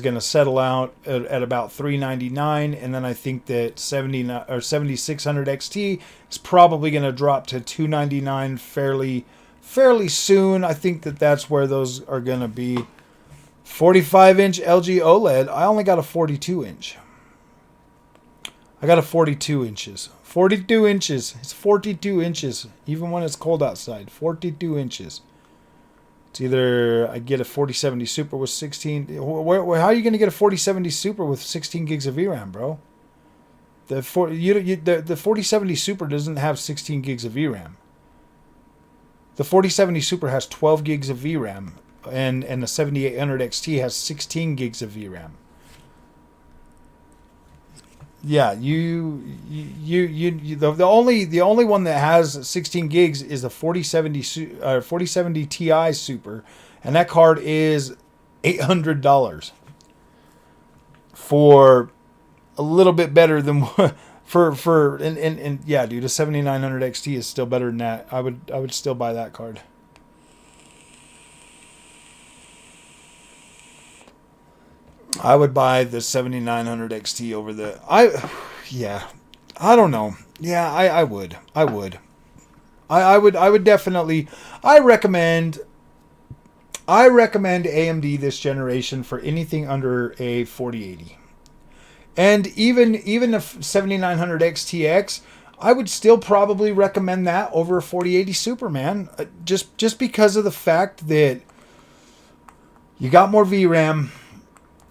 gonna settle out at about $399, and then I think that 7600 XT is probably going to drop to $299 fairly soon. I think that that's where those are going to be. 45-inch LG OLED. I only got a 42-inch. I got a 42 inches. 42 inches. It's 42 inches, even when it's cold outside. 42 inches. It's either I get a 4070 Super with 16. How are you going to get a 4070 Super with 16 gigs of VRAM, bro? The 4070 Super doesn't have 16 gigs of VRAM. The 4070 Super has 12 gigs of VRAM, and the 7800 XT has 16 gigs of VRAM. Yeah, the only one that has 16 gigs is the 4070 Ti Super, and that card is $800 for a little bit better than and yeah, dude, a 7900 XT is still better than that. I would still buy that card. I would buy the 7900 XT over the yeah. I don't know. Yeah, I would. I would definitely I recommend AMD this generation for anything under a 4080. And even a 7900 XTX, I would still probably recommend that over a 4080 Super, man. Just because of the fact that you got more VRAM,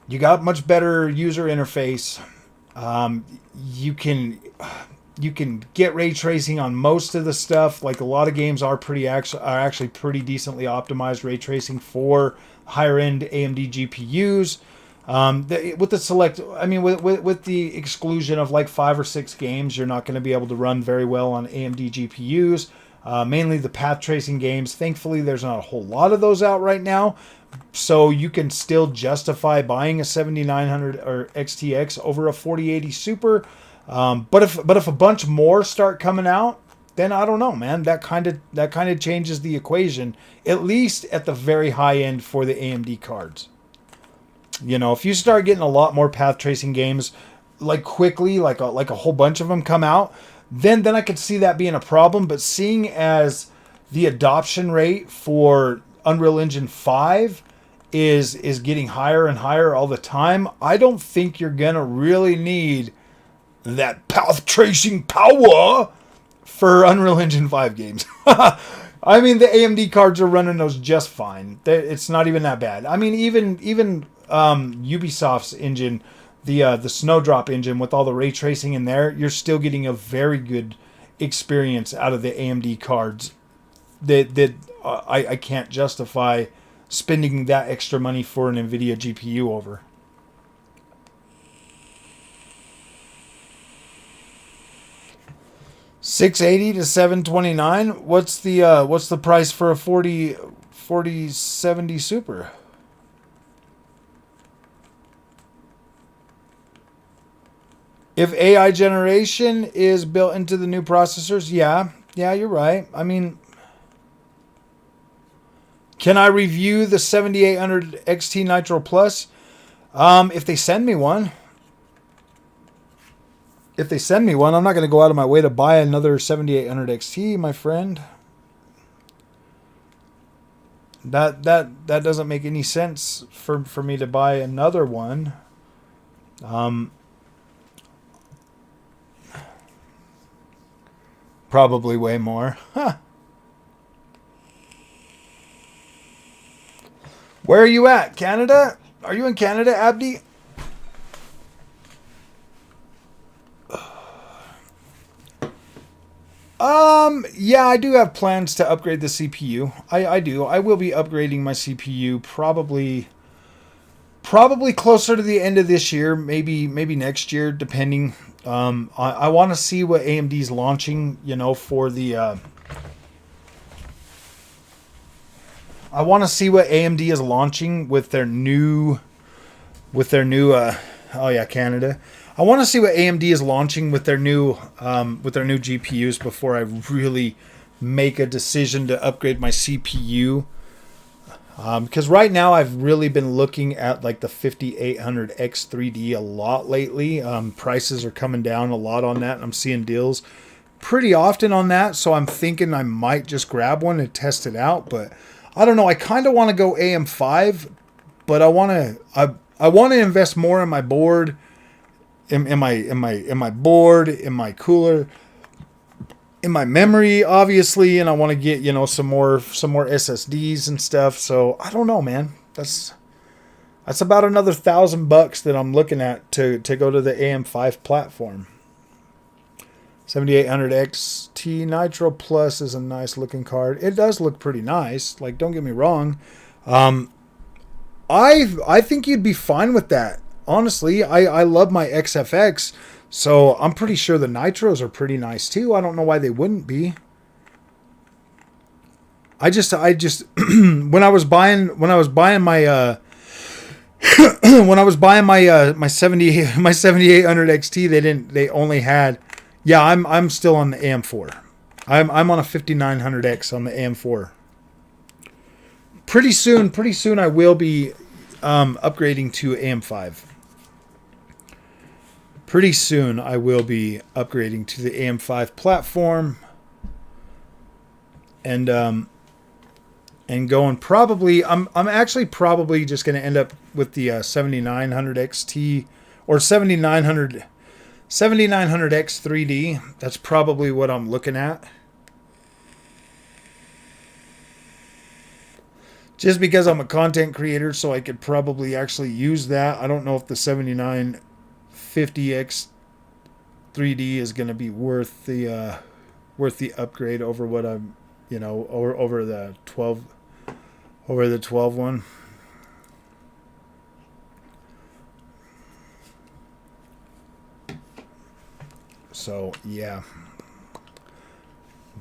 you got much better user interface. You can get ray tracing on most of the stuff. Like a lot of games are actually pretty decently optimized ray tracing for higher end AMD GPUs. With the exclusion of like 5 or 6 games, you're not going to be able to run very well on AMD GPUs. Mainly the path tracing games. Thankfully, there's not a whole lot of those out right now. So you can still justify buying a 7900 or XTX over a 4080 Super. But if a bunch more start coming out, then I don't know, man. That kind of changes the equation, at least at the very high end for the AMD cards. You know, if you start getting a lot more path tracing games like quickly, like a whole bunch of them come out, then I could see that being a problem. But seeing as the adoption rate for Unreal Engine 5 is getting higher and higher all the time, I don't think you're gonna really need that path tracing power for Unreal Engine 5 games. I mean, the AMD cards are running those just fine. It's not even that bad. I mean, even Ubisoft's engine, the Snowdrop engine with all the ray tracing in there, you're still getting a very good experience out of the AMD cards. I can't justify spending that extra money for an Nvidia GPU over. $680 to $729. What's the price for a 4070 Super? If AI generation is built into the new processors, yeah, you're right. I mean, can I review the 7800 XT Nitro Plus? If they send me one. I'm not going to go out of my way to buy another 7800 XT, my friend. That doesn't make any sense for me to buy another one. Probably way more. Huh. Where are you at? Canada? Are you in Canada, Abdi? Yeah, I do have plans to upgrade the CPU. I do. I will be upgrading my CPU probably closer to the end of this year, maybe next year, depending. I want to see what AMD's launching, for the I want to see what AMD is launching with their new Canada. I want to see what AMD is launching with their new GPUs before I really make a decision to upgrade my CPU. Because right now I've really been looking at like the 5800X 3D a lot lately. Prices are coming down a lot on that, and I'm seeing deals pretty often on that. So I'm thinking I might just grab one and test it out. But I don't know. I kind of want to go AM5, but I want to invest more in my board. In my board, in my cooler, in my memory, obviously, and I want to get, you know, some more SSDs and stuff. So I don't know, man. That's about another $1,000 that I'm looking at to go to the AM5 platform. 7800 XT Nitro Plus is a nice looking card. It does look pretty nice. Like, don't get me wrong. I think you'd be fine with that. Honestly, I love my XFX, so I'm pretty sure the Nitros are pretty nice too. I don't know why they wouldn't be. I just when I was buying my when I was buying my 7800 XT, they only had, yeah, I'm still on the AM4. I'm on a 5900X on the AM4. Pretty soon I will be upgrading to AM5. Pretty soon I will be upgrading to the AM5 platform, and going probably, I'm actually probably just going to end up with the 7900 XT or 7900X 3D. That's probably what I'm looking at. Just because I'm a content creator, so I could probably actually use that. I don't know if the 7950X 3D is going to be worth the upgrade over what I'm, you know, over the 12 one. So yeah,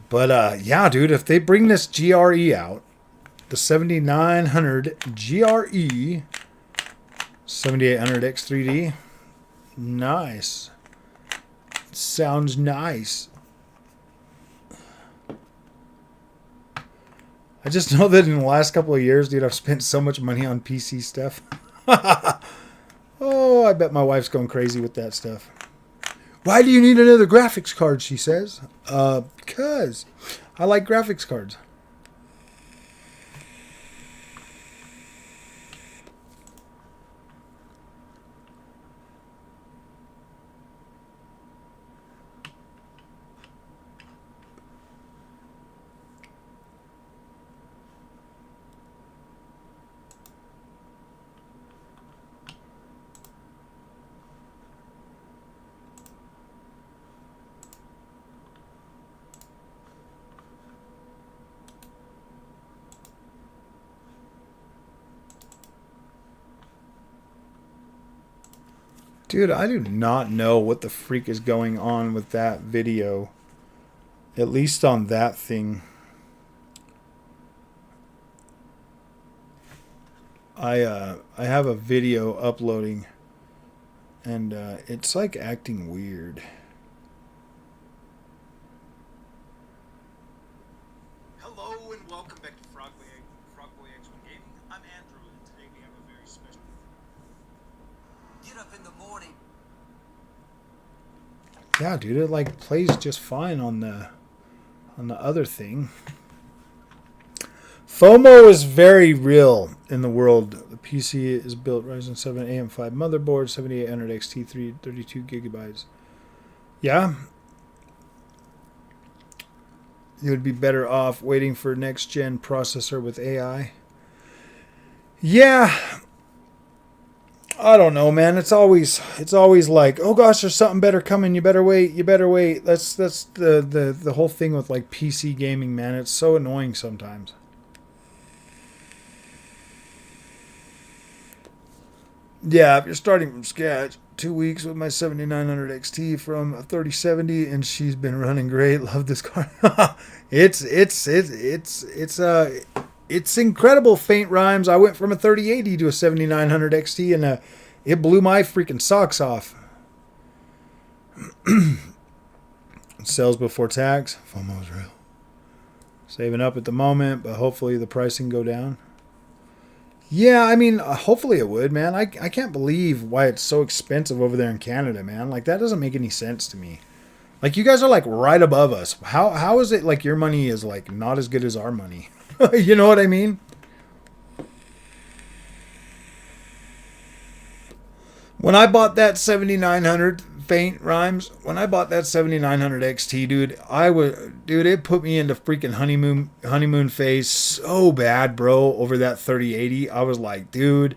but yeah, dude, if they bring this GRE out, the 7900 GRE 7800X 3D, nice. Sounds nice. I just know that in the last couple of years, dude, I've spent so much money on PC stuff. Oh, I bet my wife's going crazy with that stuff. Why do you need another graphics card, she says. Because I like graphics cards. Dude, I do not know what the freak is going on with that video. At least on that thing. I have a video uploading, and it's like acting weird. Hello and welcome back to Frogboy X1 Gaming. I'm Andrew, and today we have a very special. Get up in the morning. Yeah, dude, it like plays just fine on the other thing. FOMO is very real in the world. The PC is built Ryzen 7 AM5 motherboard, 7800 XT3, 32 gigabytes. Yeah. You would be better off waiting for next gen processor with AI. Yeah. I don't know, man. It's always like, oh gosh, there's something better coming. You better wait. That's the whole thing with like PC gaming, man. It's so annoying sometimes. Yeah, if you're starting from scratch, 2 weeks with my 7900 XT from a 3070, and she's been running great. Love this card. It's incredible. Faint rhymes. I went from a 3080 to a 7900 XT, and it blew my freaking socks off. Sales before tax. FOMO is real. Saving up at the moment, but hopefully the pricing go down. Yeah, I mean, hopefully it would, man. I can't believe why it's so expensive over there in Canada, man. Like, that doesn't make any sense to me. Like, you guys are, like, right above us. How is it, like, your money is, like, not as good as our money? You know what I mean? When I bought that 7900 faint rhymes. When I bought that 7900 XT, dude, it put me into freaking honeymoon phase so bad, bro, over that 3080. I was like, dude,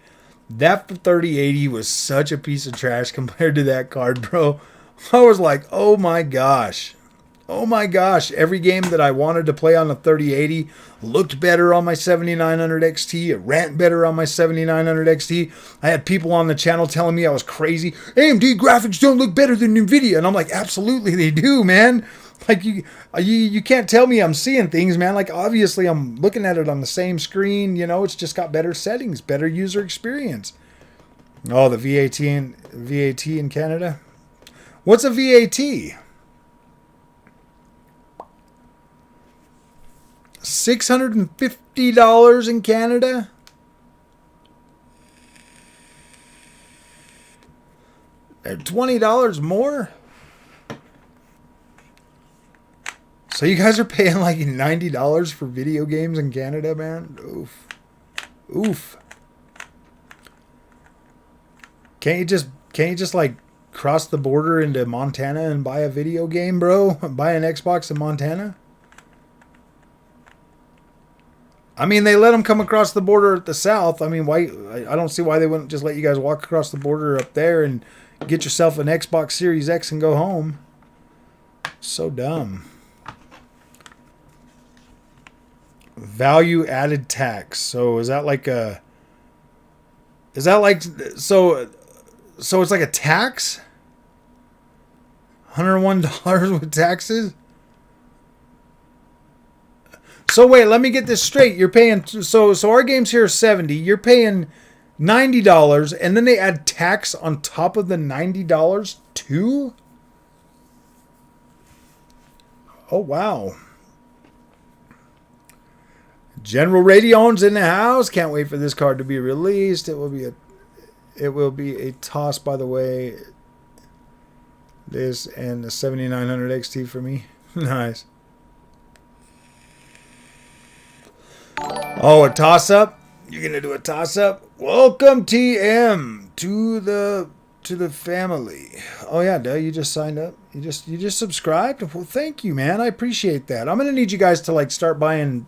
that 3080 was such a piece of trash compared to that card, bro. I was like, oh my gosh. Oh my gosh, every game that I wanted to play on the 3080 looked better on my 7900 XT. It ran better on my 7900 XT. I had people on the channel telling me I was crazy. AMD graphics don't look better than Nvidia. And I'm like, absolutely they do, man. Like you can't tell me I'm seeing things, man. Like obviously I'm looking at it on the same screen. You know, it's just got better settings, better user experience. Oh, the VAT in Canada. What's a VAT? $650 in Canada? $20 more? So you guys are paying like $90 for video games in Canada, man? Oof. Oof. Can't you just like cross the border into Montana and buy a video game, bro? Buy an Xbox in Montana? I mean, they let them come across the border at the south. I mean, why? I don't see why they wouldn't just let you guys walk across the border up there and get yourself an Xbox Series X and go home. So dumb. Value added tax. So is that like a? Is that like so? So it's like a tax. $101 with taxes. So wait, let me get this straight. You're paying so our games here are $70. You're paying $90, and then they add tax on top of the $90 too? Oh wow. General Radion's in the house. Can't wait for this card to be released. It will be a toss, by the way. This and the 7900 XT for me. Nice. Oh, a toss-up? You're going to do a toss-up? Welcome, TM, to the family. Oh, yeah, duh, you just signed up? You just subscribed? Well, thank you, man. I appreciate that. I'm going to need you guys to, like, start buying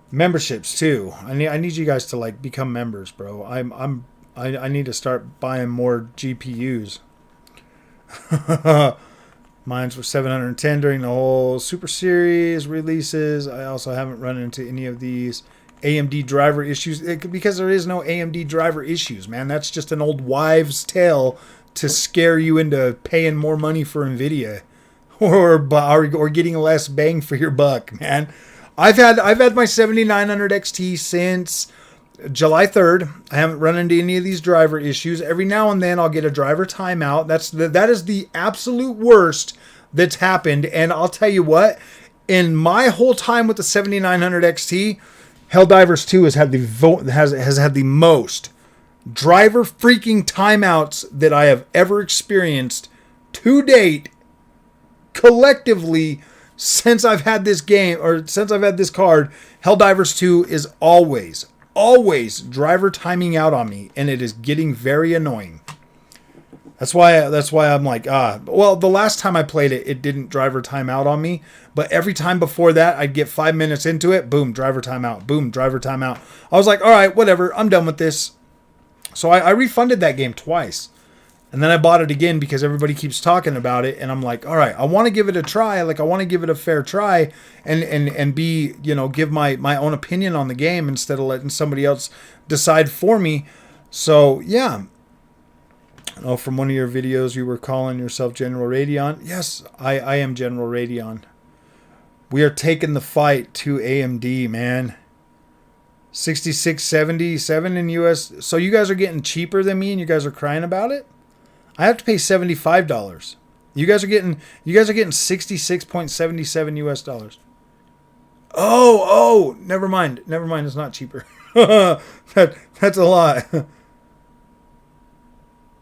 memberships, too. I need you guys to, like, become members, bro. I need to start buying more GPUs. Mines were 710 during the whole Super Series releases. I also haven't run into any of these AMD driver issues because there is no AMD driver issues, man. That's just an old wives' tale to scare you into paying more money for Nvidia or getting less bang for your buck, man. I've had my 7900 XT since July 3rd. I haven't run into any of these driver issues. Every now and then I'll get a driver timeout. That is the absolute worst that's happened. And I'll tell you what, in my whole time with the 7900 XT, Helldivers 2 has had the most driver freaking timeouts that I have ever experienced to date collectively since I've had this game or since I've had this card. Helldivers 2 is always driver timing out on me, and it is getting very annoying. That's why I'm like, well, the last time I played it, it didn't driver time out on me, but every time before that, I'd get 5 minutes into it, boom, driver timeout, boom, driver timeout. I was like, all right, whatever, I'm done with this. So I refunded that game twice. And then I bought it again because everybody keeps talking about it. And I'm like, all right, I want to give it a try. Like, I want to give it a fair try and be, give my own opinion on the game instead of letting somebody else decide for me. So, yeah. Oh, from one of your videos, you were calling yourself General Radeon. Yes, I am General Radeon. We are taking the fight to AMD, man. 66.77 in US. So you guys are getting cheaper than me and you guys are crying about it? I have to pay $75. You guys are getting 66.77 US dollars. Oh, never mind. It's not cheaper. That's a lot.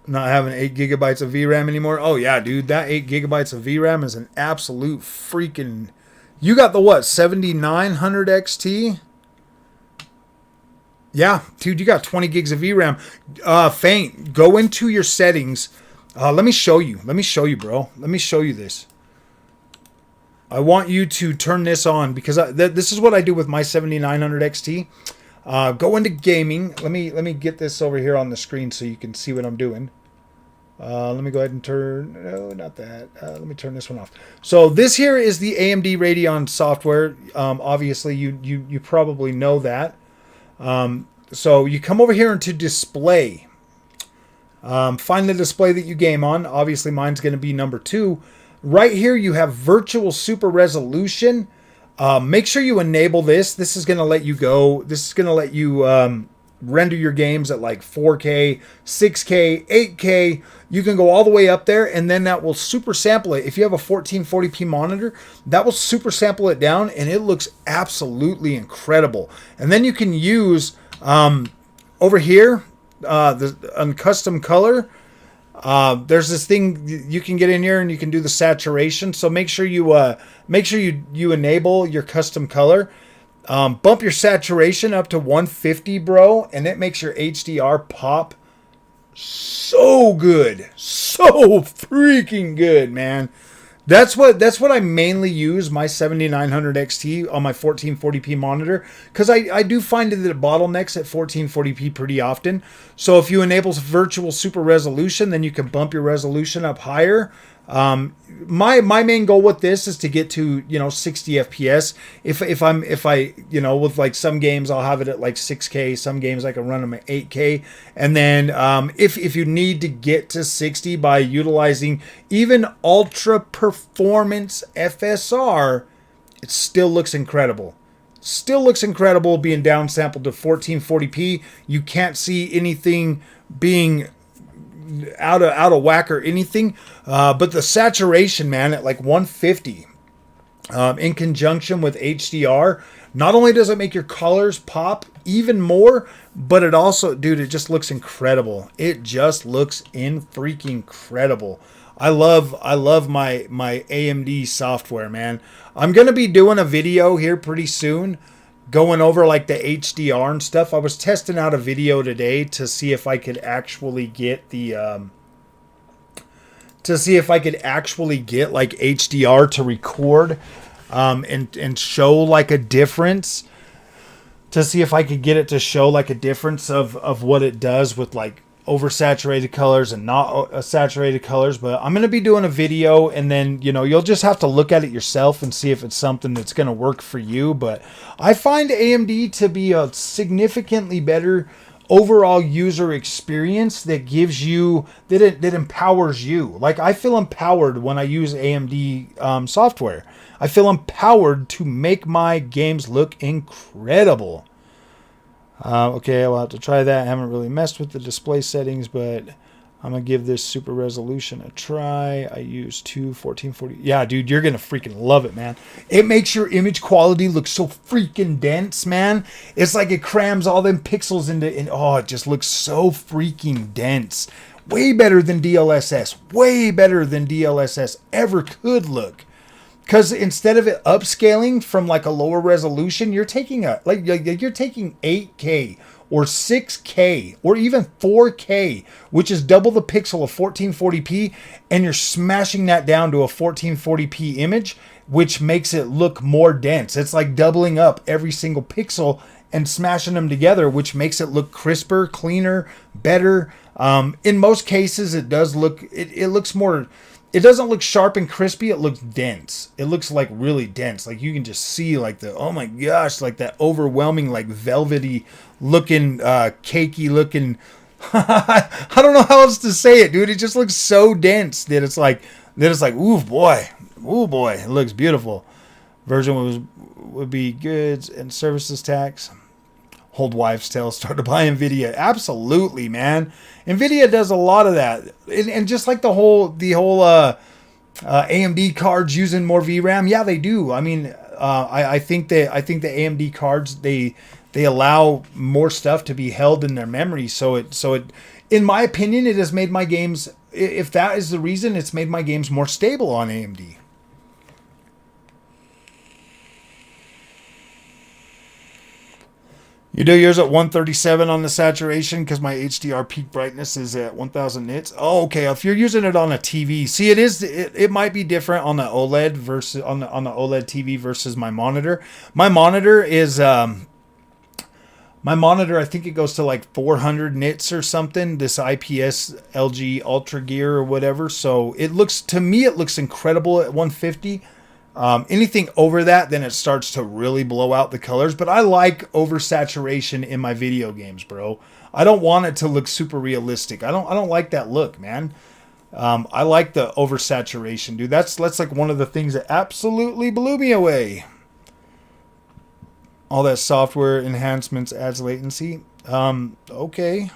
Not having 8 gigabytes of VRAM anymore. Oh yeah, dude, that 8 gigabytes of VRAM is an absolute freaking. You got the what? 7900 XT? Yeah, dude, you got 20 gigs of VRAM. Faint. Go into your settings. Let me show you. Let me show you, bro. Let me show you this. I want you to turn this on because this is what I do with my 7900 XT. Go into gaming. Let me get this over here on the screen so you can see what I'm doing. Let me go ahead and turn. No, not that. Let me turn this one off. So this here is the AMD Radeon software. Obviously, you probably know that. So you come over here into display. Find the display that you game on. Obviously, mine's going to be number 2. Right here, you have virtual super resolution. Make sure you enable this. This is going to let you go. This is going to let you render your games at like 4K, 6K, 8K. You can go all the way up there, and then that will super sample it. If you have a 1440p monitor, that will super sample it down, and it looks absolutely incredible. And then you can use over here the custom color. There's this thing you can get in here and you can do the saturation. So make sure you enable your custom color. Bump your saturation up to 150, bro, and it makes your HDR pop so good, so freaking good, man. That's what I mainly use my 7900 XT on my 1440p monitor, because I do find that it bottlenecks at 1440p pretty often. So if you enable virtual super resolution, then you can bump your resolution up higher. My main goal with this is to get to 60 FPS. If I with like some games I'll have it at like 6K. Some games I can run them at 8K. And then if you need to get to 60 by utilizing even ultra performance FSR, it still looks incredible. Still looks incredible being downsampled to 1440p. You can't see anything being out of whack or anything, but the saturation, man, at like 150 in conjunction with HDR, not only does it make your colors pop even more, but it also, dude, it just looks incredible. It just looks freaking incredible. I love my AMD software, man. I'm gonna be doing a video here pretty soon going over like the HDR and stuff. I was testing out a video today to see if I could actually get the like HDR to record and show like a difference, to see if I could get it to show like a difference of what it does with like oversaturated colors and not saturated colors. But I'm going to be doing a video, and then you'll just have to look at it yourself and see if it's something that's going to work for you. But I find AMD to be a significantly better overall user experience that gives you that empowers you. Like, I feel empowered when I use AMD software. I feel empowered to make my games look incredible. Okay, I'll have to try that. I haven't really messed with the display settings, but I'm going to give this super resolution a try. I use 1440. Yeah, dude, you're going to freaking love it, man. It makes your image quality look so freaking dense, man. It's like it crams all them pixels into, and oh, it just looks so freaking dense. Way better than DLSS. Way better than DLSS ever could look. Because instead of it upscaling from like a lower resolution, you're taking you're taking 8K or 6K or even 4K, which is double the pixel of 1440p, and you're smashing that down to a 1440p image, which makes it look more dense. It's like doubling up every single pixel and smashing them together, which makes it look crisper, cleaner, better. In most cases, it does look, it looks more. It doesn't look sharp and crispy. It looks dense. It looks like really dense. Like you can just see like oh my gosh, like that overwhelming, like velvety looking, cakey looking. I don't know how else to say it, dude. It just looks so dense that it's like, ooh boy, it looks beautiful. Version would be goods and services tax. Hold wives' tale, start to buy Nvidia. Absolutely, man. Nvidia does a lot of that, and just like the whole AMD cards using more VRAM. Yeah, they do. I mean, I think the AMD cards they allow more stuff to be held in their memory. So it, in my opinion, it has made my games. If that is the reason, it's made my games more stable on AMD. You do yours at 137 on the saturation because my HDR peak brightness is at 1000 nits. Oh, okay. If you're using it on a TV, see, it might be different on the OLED versus on the OLED TV versus my monitor. My monitor is my monitor. I think it goes to like 400 nits or something. This IPS LG Ultra Gear or whatever. So it looks to me it looks incredible at 150. Anything over that, then it starts to really blow out the colors. But I like oversaturation in my video games, bro. I don't want it to look super realistic. I don't like that look, man. I like the oversaturation, dude. That's like one of the things that absolutely blew me away. All that software enhancements adds latency. Okay.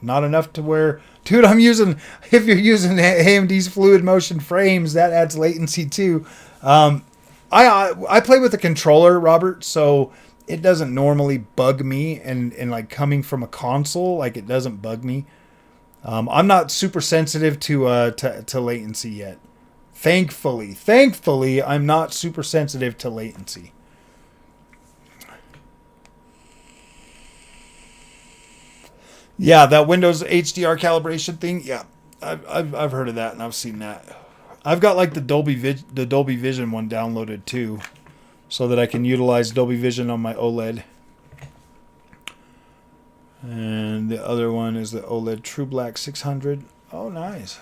Not enough to where, dude, if you're using AMD's fluid motion frames, that adds latency too. I play with a controller, Robert, so it doesn't normally bug me, and like coming from a console, like it doesn't bug me. I'm not super sensitive to latency yet. Thankfully, I'm not super sensitive to latency. Yeah, that Windows HDR calibration thing. Yeah, I've heard of that and I've seen that. I've got like the Dolby Vision one downloaded too, so that I can utilize Dolby Vision on my OLED. And the other one is the OLED True Black 600. Oh, nice.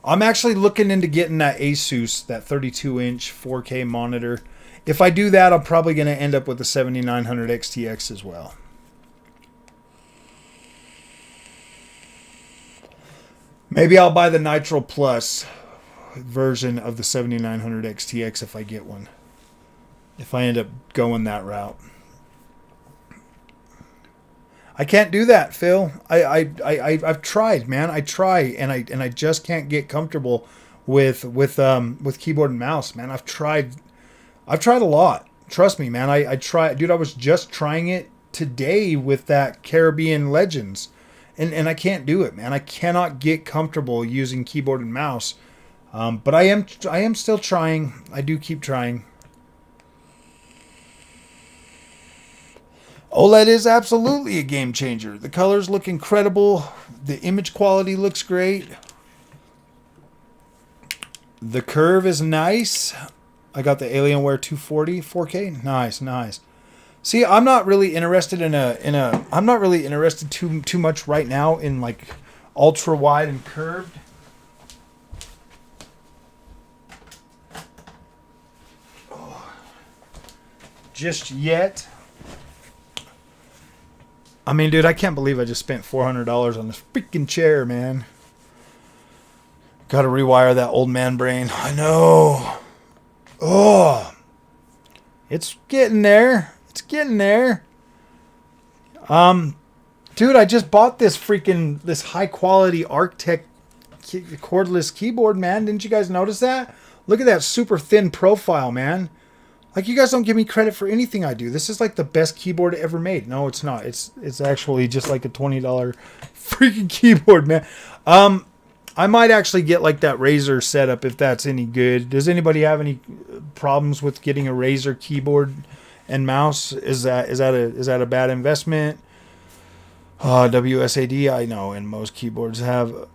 I'm actually looking into getting that Asus, that 32-inch 4K monitor. If I do that, I'm probably going to end up with the 7900 XTX as well. Maybe I'll buy the Nitro Plus version of the 7900 XTX if I get one. If I end up going that route. I can't do that, Phil. I've tried, man. I try and I just can't get comfortable with keyboard and mouse, man. I've tried a lot. Trust me, man. I try, dude. I was just trying it today with that Caribbean Legends. And I can't do it, man. I cannot get comfortable using keyboard and mouse. But I am still trying. I do keep trying. OLED is absolutely a game changer. The colors look incredible. The image quality looks great. The curve is nice. I got the Alienware 240 4K. Nice. See, I'm not really interested I'm not really interested too much right now in like ultra wide and curved. Just yet. I mean, dude, I can't believe I just spent $400 on this freaking chair, man. Got to rewire that old man brain. I know. Oh, it's getting there. It's getting there. Dude, I just bought this high quality Arctech cordless keyboard, man. Didn't you guys notice that? Look at that super thin profile, man. Like, you guys don't give me credit for anything I do. This is like the best keyboard ever made. No, it's not. It's actually just like a $20 freaking keyboard, man. I might actually get like that Razer setup if that's any good. Does anybody have any problems with getting a Razer keyboard and mouse? Is that a bad investment? WSAD, I know, and most keyboards have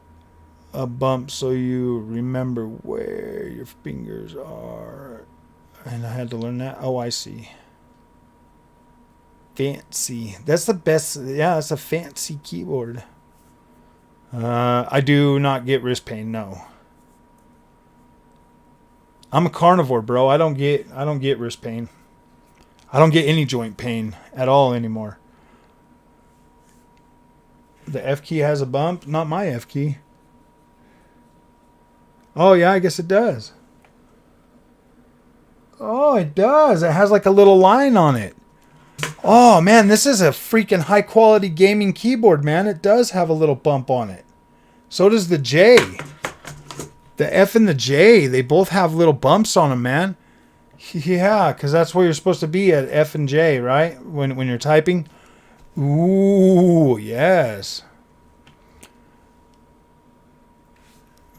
a bump so you remember where your fingers are. And I had to learn that. Oh, I see. Fancy. That's the best. Yeah, that's a fancy keyboard. I do not get wrist pain. No. I'm a carnivore, bro. I don't get wrist pain. I don't get any joint pain at all anymore. The F key has a bump. Not my F key. Oh, yeah, I guess it does. Oh, it does. It has like a little line on it. Oh, man, this is a freaking high quality gaming keyboard, man. It does have a little bump on it. So does the J. The F and the J, they both have little bumps on them, man. Yeah, because that's where you're supposed to be at F and J, right? When you're typing. Ooh, yes.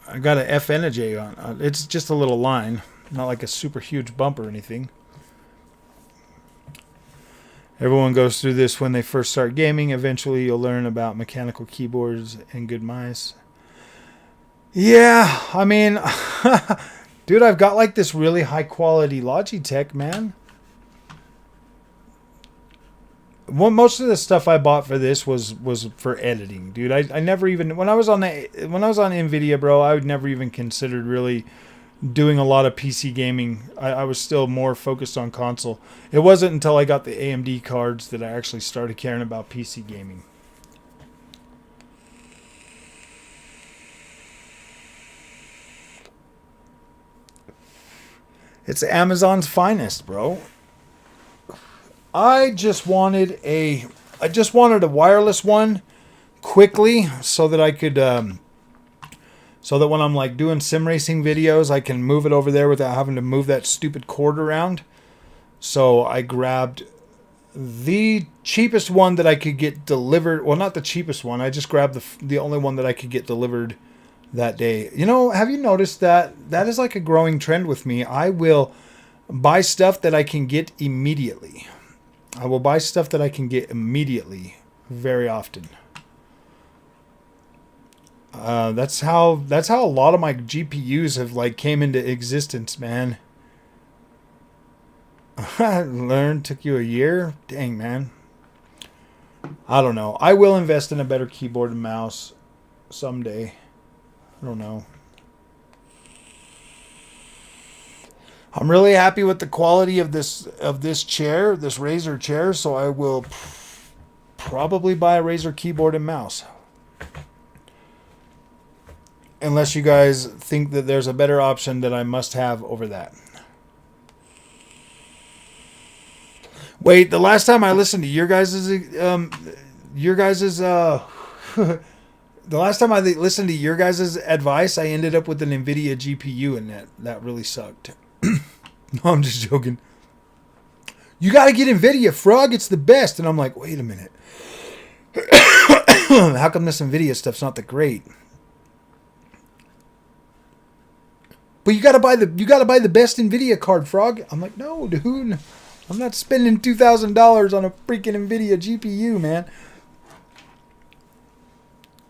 I got an F and a J on. It's just a little line. Not like a super huge bump or anything. Everyone goes through this when they first start gaming. Eventually, you'll learn about mechanical keyboards and good mice. Yeah, I mean, dude, I've got like this really high quality Logitech, man. Well, most of the stuff I bought for this was for editing, dude. I never even when I was on Nvidia, bro, I would never even considered really doing a lot of PC gaming. I was still more focused on console. It wasn't until I got the AMD cards that I actually started caring about PC gaming. It's Amazon's finest, bro. I just wanted a wireless one quickly so that I could so that when I'm like doing sim racing videos, I can move it over there without having to move that stupid cord around. So I grabbed the cheapest one that I could get delivered. Well, not the cheapest one. I just grabbed the only one that I could get delivered that day. You know, have you noticed that is like a growing trend with me? I will buy stuff that I can get immediately. I will buy stuff that I can get immediately very often. That's how a lot of my GPUs have like came into existence, man. Learn took you a year? Dang, man. I don't know. I will invest in a better keyboard and mouse someday. I don't know. I'm really happy with the quality of this chair, this Razer chair, so I will probably buy a Razer keyboard and mouse. Unless you guys think that there's a better option that I must have over that. Wait, the last time I listened to your guys's the last time I listened to your guys' advice, I ended up with an Nvidia GPU, and that really sucked. No, I'm just joking. You got to get Nvidia, Frog. It's the best. And I'm like, wait a minute. How come this Nvidia stuff's not that great? But you got to buy the best Nvidia card, Frog. I'm like, no, dude. I'm not spending $2,000 on a freaking Nvidia GPU, man.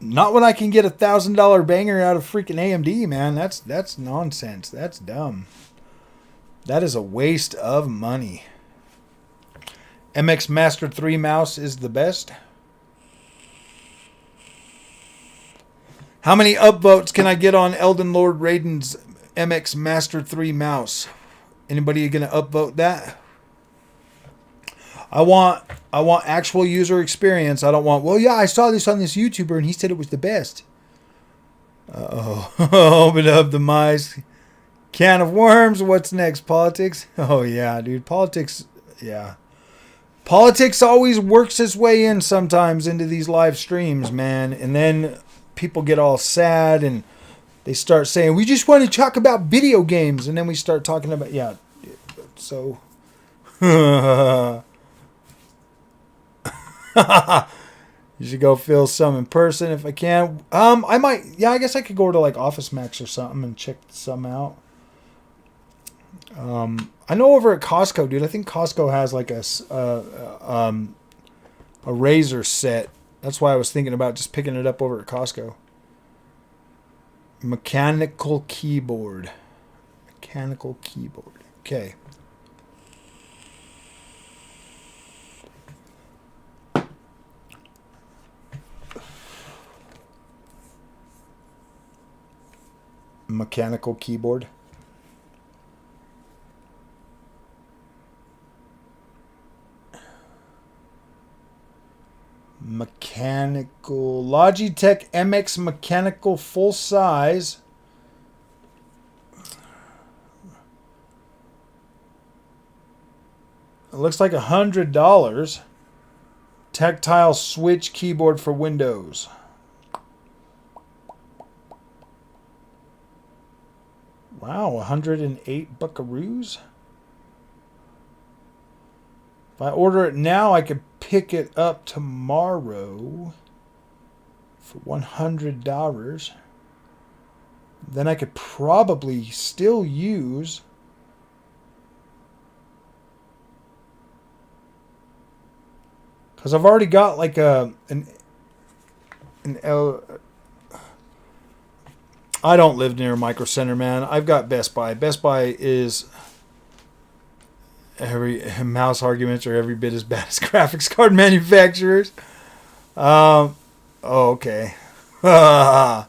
Not when I can get $1,000 banger out of freaking AMD, man. That's nonsense. That's dumb. That is a waste of money. MX Master 3 mouse is the best. How many upvotes can I get on Elden Lord Raiden's MX Master 3 mouse? Anybody gonna upvote that? I want actual user experience. I don't want, well, yeah, I saw this on this YouTuber and he said it was the best. Uh-oh. Open up the mice. Can of worms. What's next? Politics? Oh, yeah, dude. Politics, yeah. Politics always works its way in sometimes into these live streams, man. And then people get all sad and they start saying, we just want to talk about video games. And then we start talking about, yeah. So, you should go fill some in person if I can. I might, yeah, I guess I could go to like Office Max or something and check some out. I know over at Costco, dude. I think Costco has like a Razer set. That's why I was thinking about just picking it up over at Costco. Mechanical keyboard. Mechanical keyboard. Okay. Mechanical keyboard. Mechanical Logitech MX mechanical full size. It looks like $100. Tactile switch keyboard for Windows. Wow, 108 buckaroos. If I order it now, I could pick it up tomorrow for $100. Then I could probably still use Because I've already got like an L. I don't live near a Micro Center, man. I've got Best Buy. Best Buy is every mouse arguments are every bit as bad as graphics card manufacturers. Oh, okay. Oh,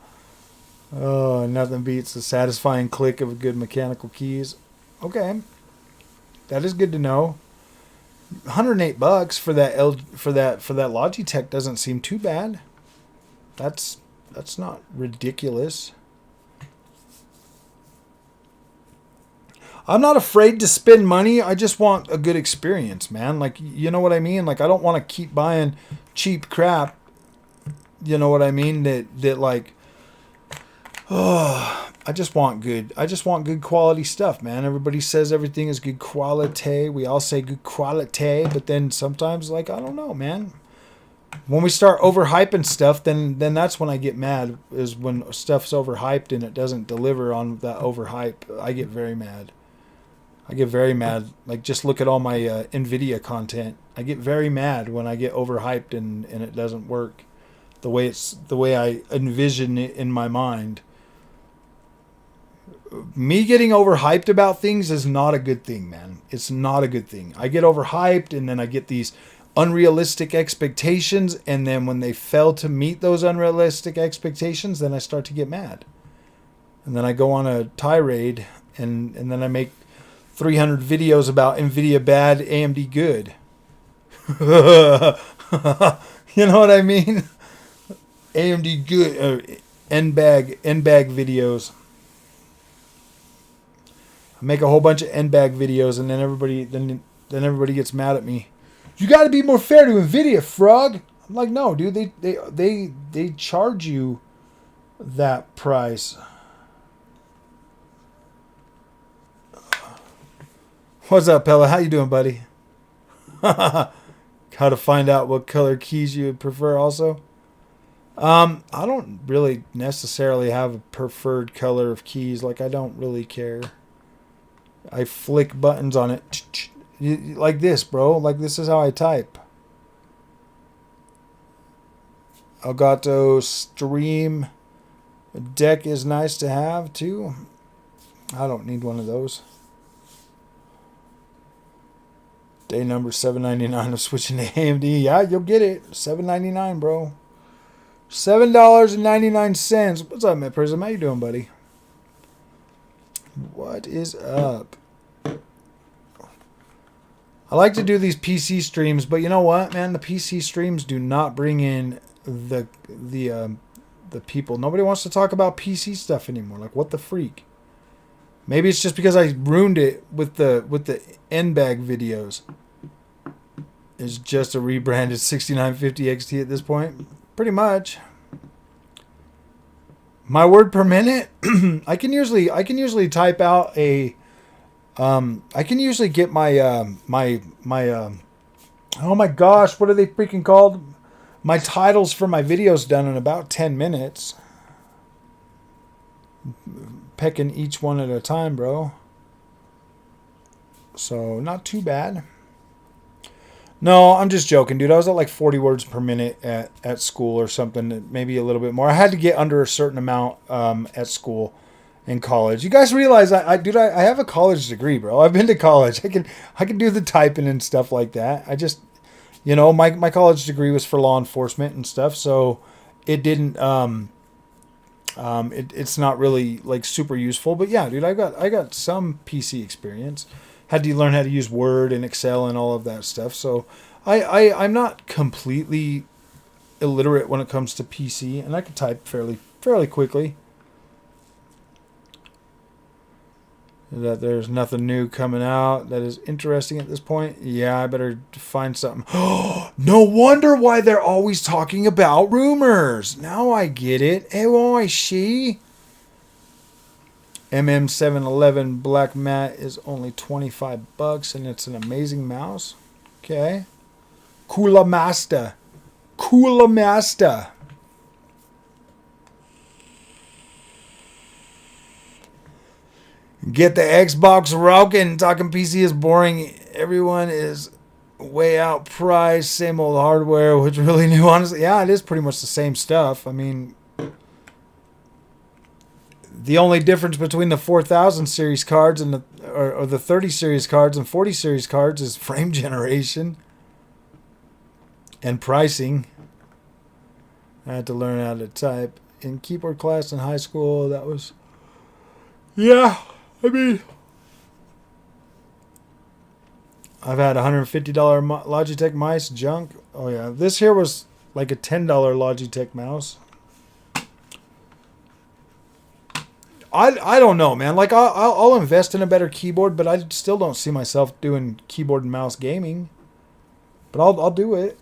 nothing beats the satisfying click of a good mechanical keys. Okay, that is good to know. $108 for that for that Logitech doesn't seem too bad. That's not ridiculous. I'm not afraid to spend money. I just want a good experience, man. Like, you know what I mean? Like, I don't want to keep buying cheap crap. You know what I mean? That like, oh, I just want good quality stuff, man. Everybody says everything is good quality. We all say good quality, but then sometimes, like, I don't know, man. When we start overhyping stuff, then that's when I get mad. Is when stuff's overhyped and it doesn't deliver on that overhype. I get very mad. Like, just look at all my Nvidia content. I get very mad when I get overhyped and it doesn't work the way I envision it in my mind. Me getting overhyped about things is not a good thing, man. It's not a good thing. I get overhyped and then I get these unrealistic expectations, and then when they fail to meet those unrealistic expectations, then I start to get mad. And then I go on a tirade and then I make 300 videos about Nvidia bad, AMD good. You know what I mean? AMD good, N-bag videos. I make a whole bunch of N-bag videos, and then everybody gets mad at me. You got to be more fair to Nvidia, Frog. I'm like, no, dude. They charge you that price. What's up, Pella? How you doing, buddy? How to find out what color keys you prefer also? I don't really necessarily have a preferred color of keys. Like, I don't really care. I flick buttons on it. Like this, bro. Like, this is how I type. Elgato Stream deck is nice to have, too. I don't need one of those. Day number 799 of switching to AMD. Yeah, you'll get it. $7.99, bro. $7.99. What's up, Matt Prism? How you doing, buddy? What is up? I like to do these PC streams, but you know what, man? The PC streams do not bring in the people. Nobody wants to talk about PC stuff anymore. Like, what the freak? Maybe it's just because I ruined it with the N-bag videos. It's just a rebranded 6950 XT at this point. Pretty much. My word per minute. I can usually type out a. I can usually get my oh my gosh, what are they freaking called? My titles for my videos done in about 10 minutes. Pecking each one at a time, bro. So not too bad. No, I'm just joking, dude. I was at like 40 words per minute at school or something, maybe a little bit more. I had to get under a certain amount at school in college. You guys realize I have a college degree, bro. I've been to college. I can do the typing and stuff like that. I just, my college degree was for law enforcement and stuff, so it didn't it's not really like super useful. But yeah, dude, I got some PC experience. Had to learn how to use Word and Excel and all of that stuff. So I'm not completely illiterate when it comes to PC, and I can type fairly quickly. That there's nothing new coming out that is interesting at this point. Yeah, I better find something. No wonder why they're always talking about rumors. Now I get it. Oh, I see. MM711 black matte is only $25 and it's an amazing mouse. Okay. Kula Master. Get the Xbox rocking. Talking PC is boring. Everyone is way out price, same old hardware, which really new. Honestly, yeah, it is pretty much the same stuff. I mean, the only difference between the 4000 series cards and or the 30 series cards and 40 series cards is frame generation and pricing. I had to learn how to type in keyboard class in high school. That was, yeah, I mean, I've had $150 Logitech mice junk. Oh yeah, this here was like a $10 Logitech mouse. I don't know, man. Like I'll invest in a better keyboard, but I still don't see myself doing keyboard and mouse gaming. But I'll do it.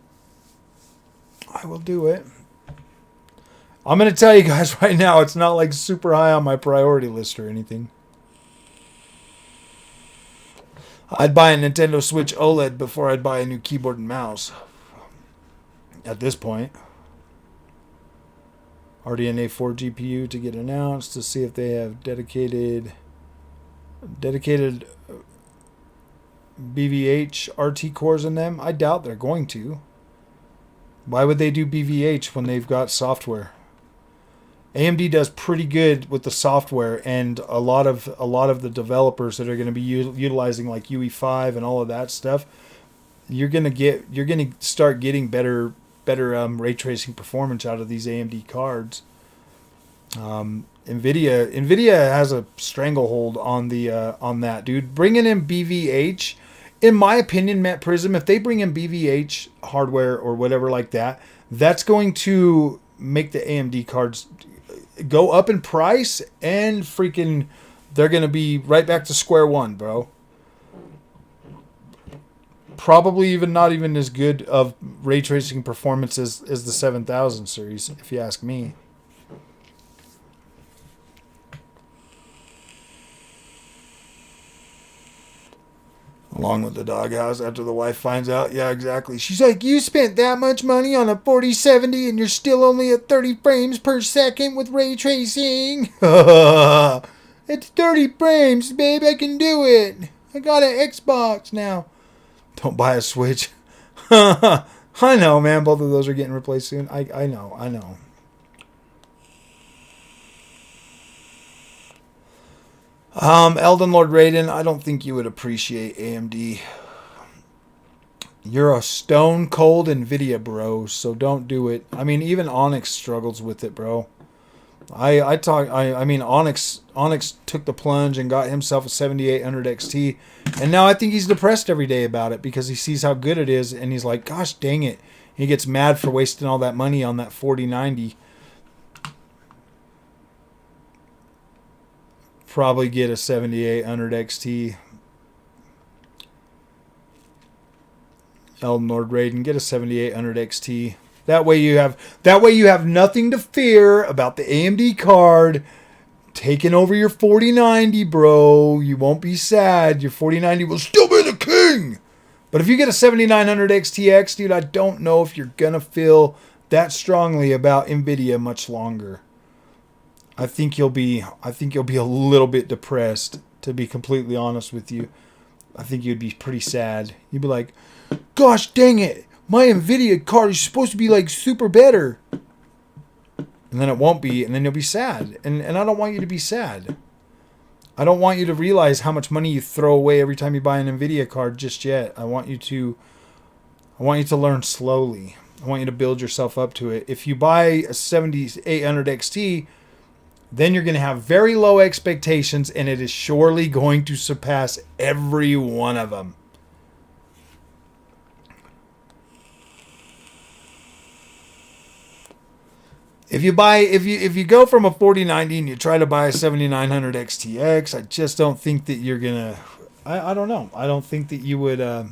I will do it. I'm gonna tell you guys right now, it's not like super high on my priority list or anything. I'd buy a Nintendo Switch OLED before I'd buy a new keyboard and mouse. At this point. RDNA 4 GPU to get announced to see if they have dedicated BVH RT cores in them. I doubt they're going to. Why would they do BVH when they've got software? AMD does pretty good with the software, and a lot of the developers that are going to be utilizing like UE5 and all of that stuff, you're going to start getting better ray tracing performance out of these AMD cards. Nvidia has a stranglehold on that, dude. Bringing in BVH, in my opinion, Matt Prism, if they bring in BVH hardware or whatever like that, that's going to make the AMD cards go up in price, and freaking they're going to be right back to square one, bro. Probably not even as good of ray tracing performance as the 7000 series, if you ask me. Along with the doghouse after the wife finds out. Yeah, exactly. She's like, you spent that much money on a 4070 and you're still only at 30 frames per second with ray tracing. It's 30 frames, babe. I can do it. I got an Xbox now. Don't buy a Switch. I know, man. Both of those are getting replaced soon. I know. Elden Lord Raiden, I don't think you would appreciate AMD. You're a stone cold Nvidia bro, so don't do it. I mean, even Onyx struggles with it, bro. I mean, Onyx took the plunge and got himself a 7800 XT, and now I think he's depressed every day about it because he sees how good it is, and he's like, gosh dang it. He gets mad for wasting all that money on that 4090. Probably get a 7800 XT. Elden Lord Raiden, get a 7800 XT. That way you have nothing to fear about the AMD card taking over your 4090, bro. You won't be sad. Your 4090 will still be the king. But if you get a 7900 XTX, dude, I don't know if you're gonna feel that strongly about Nvidia much longer. I think you'll be a little bit depressed, to be completely honest with you. I think you'd be pretty sad. You'd be like, gosh dang it, my Nvidia card is supposed to be like super better. And then it won't be, and then you'll be sad. And I don't want you to be sad. I don't want you to realize how much money you throw away every time you buy an Nvidia card just yet. I want you to learn slowly. I want you to build yourself up to it. If you buy a 7800 XT, then you're going to have very low expectations, and it is surely going to surpass every one of them. If you go from a 4090 and you try to buy a 7900 XTX, I just don't think that you're gonna. I don't know. I don't think that you would. I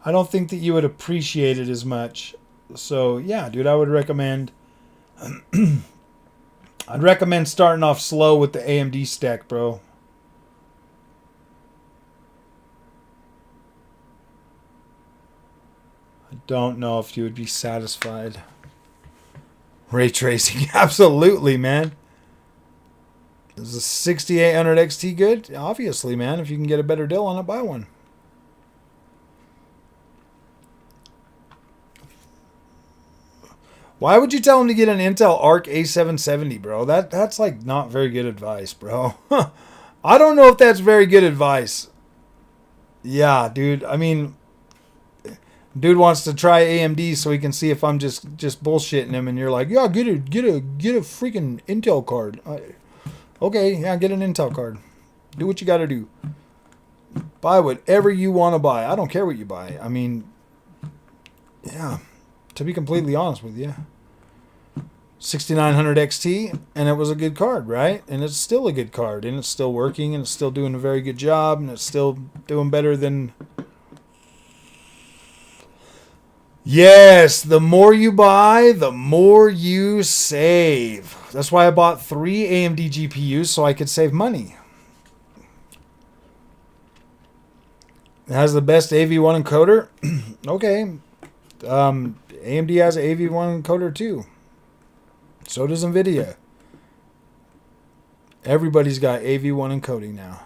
don't think that you would appreciate it as much. So yeah, dude, I would recommend. I'd recommend starting off slow with the AMD stack, bro. I don't know if you would be satisfied. Ray tracing, absolutely, man. Is the 6800 XT good? Obviously, man. If you can get a better deal on it, buy one. Why would you tell him to get an Intel Arc A770, bro? That's like not very good advice, bro. I don't know if that's very good advice. Yeah, dude. I mean, dude wants to try AMD so he can see if I'm just bullshitting him, and you're like, yeah, get a freaking Intel card. Okay, yeah, get an Intel card. Do what you got to do. Buy whatever you want to buy. I don't care what you buy. I mean, yeah, to be completely honest with you. 6900 XT, and it was a good card, right? And it's still a good card, and it's still working, and it's still doing a very good job, and it's still doing better than... Yes, the more you buy, the more you save. That's why I bought 3 AMD GPUs, so I could save money. It has the best AV1 encoder. Okay. AMD has an AV1 encoder too. So does Nvidia. Everybody's got AV1 encoding now.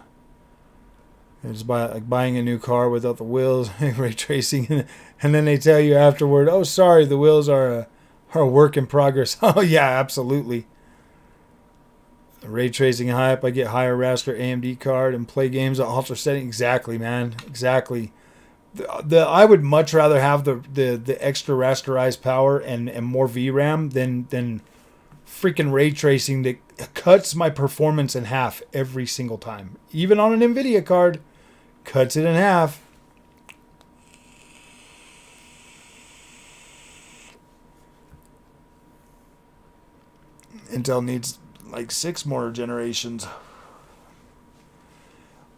It's like buying a new car without the wheels, ray tracing, and then they tell you afterward, "Oh, sorry, the wheels are a work in progress." Oh yeah, absolutely. Ray tracing high up, I get higher raster AMD card and play games at ultra setting. Exactly, man. Exactly. I would much rather have the extra rasterized power and more VRAM than freaking ray tracing that cuts my performance in half every single time. Even on an Nvidia card, cuts it in half. Intel needs like 6 more generations.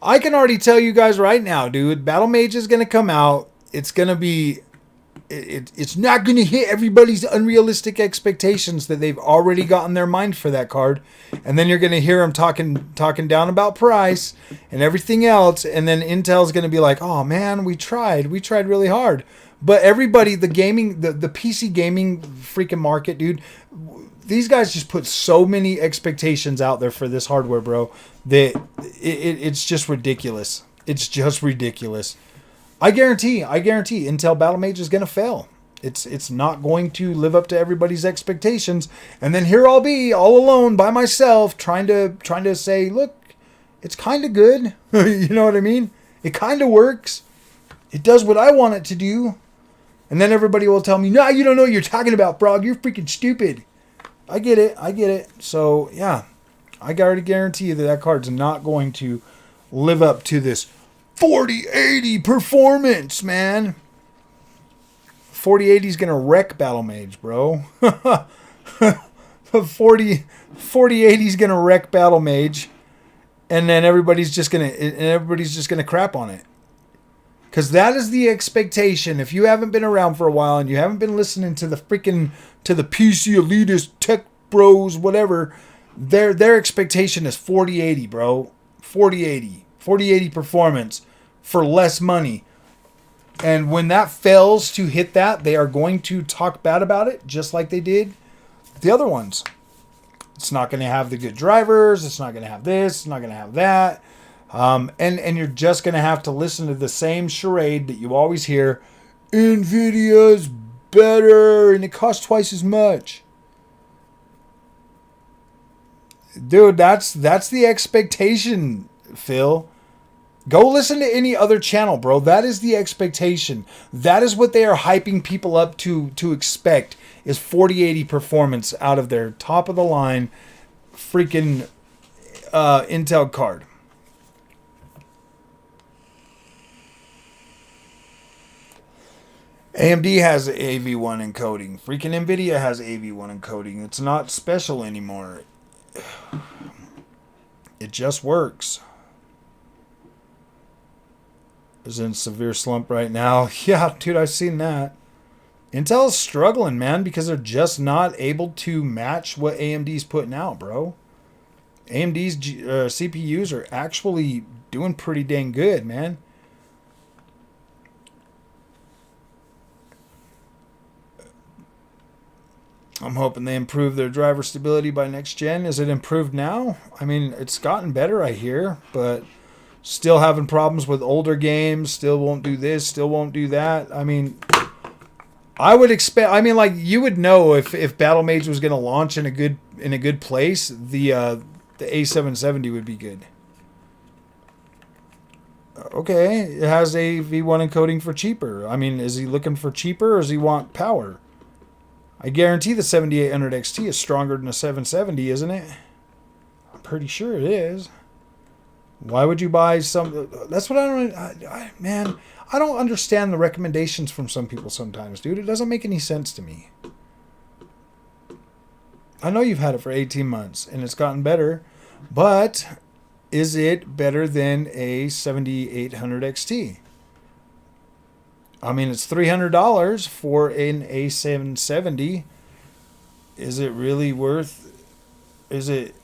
I can already tell you guys right now, dude, Battle Mage is going to come out. It's going to be... It's not going to hit everybody's unrealistic expectations that they've already got in their mind for that card. And then you're going to hear them talking down about price and everything else. And then Intel's going to be like, oh, man, we tried really hard. But everybody, the PC gaming freaking market, dude, these guys just put so many expectations out there for this hardware, bro, that it's just ridiculous. It's just ridiculous. I guarantee Intel Battle Mage is going to fail. It's not going to live up to everybody's expectations. And then here I'll be all alone by myself trying to say, look, it's kind of good. You know what I mean? It kind of works. It does what I want it to do. And then everybody will tell me, no, you don't know what you're talking about, Frog. You're freaking stupid. I get it. So, yeah, I already guarantee you that card's not going to live up to this 4080 performance, man. 4080 is going to wreck Battle Mage, bro. 4080 is going to wreck Battle Mage, and then everybody's just going to crap on it. Cuz that is the expectation. If you haven't been around for a while and you haven't been listening to the PC elitist tech bros, whatever, their expectation is 4080, bro. 4080 performance for less money. And when that fails to hit that, they are going to talk bad about it, just like they did the other ones. It's not going to have the good drivers. It's not going to have this. It's not going to have that. And you're just going to have to listen to the same charade that you always hear. Nvidia's better and it costs twice as much. Dude, that's the expectation, Phil. Go listen to any other channel, bro. That is the expectation. That is what they are hyping people up to expect, is 4080 performance out of their top of the line freaking Intel card. AMD has AV1 encoding. Freaking Nvidia has AV1 encoding. It's not special anymore. It just works. Is in a severe slump right now. Yeah, dude, I've seen that. Intel's struggling, man, because they're just not able to match what AMD's putting out, bro. AMD's CPUs are actually doing pretty dang good, man. I'm hoping they improve their driver stability by next gen. Is it improved now? I mean, it's gotten better, I hear, but still having problems with older games. Still won't do this, still won't do that. I mean, I would expect. I mean, like you would know if Battle Mage was going to launch in a good place, the A770 would be good. Okay, it has a V1 encoding for cheaper. I mean, is he looking for cheaper or does he want power? I guarantee the 7800 XT is stronger than a 770, isn't it? I'm pretty sure it is. Why would you buy some? That's what I don't. Man, I don't understand the recommendations from some people sometimes, dude. It doesn't make any sense to me. I know you've had it for 18 months and it's gotten better, but is it better than a 7800 XT? I mean, it's $300 for an A770. Is it really worth? Is it?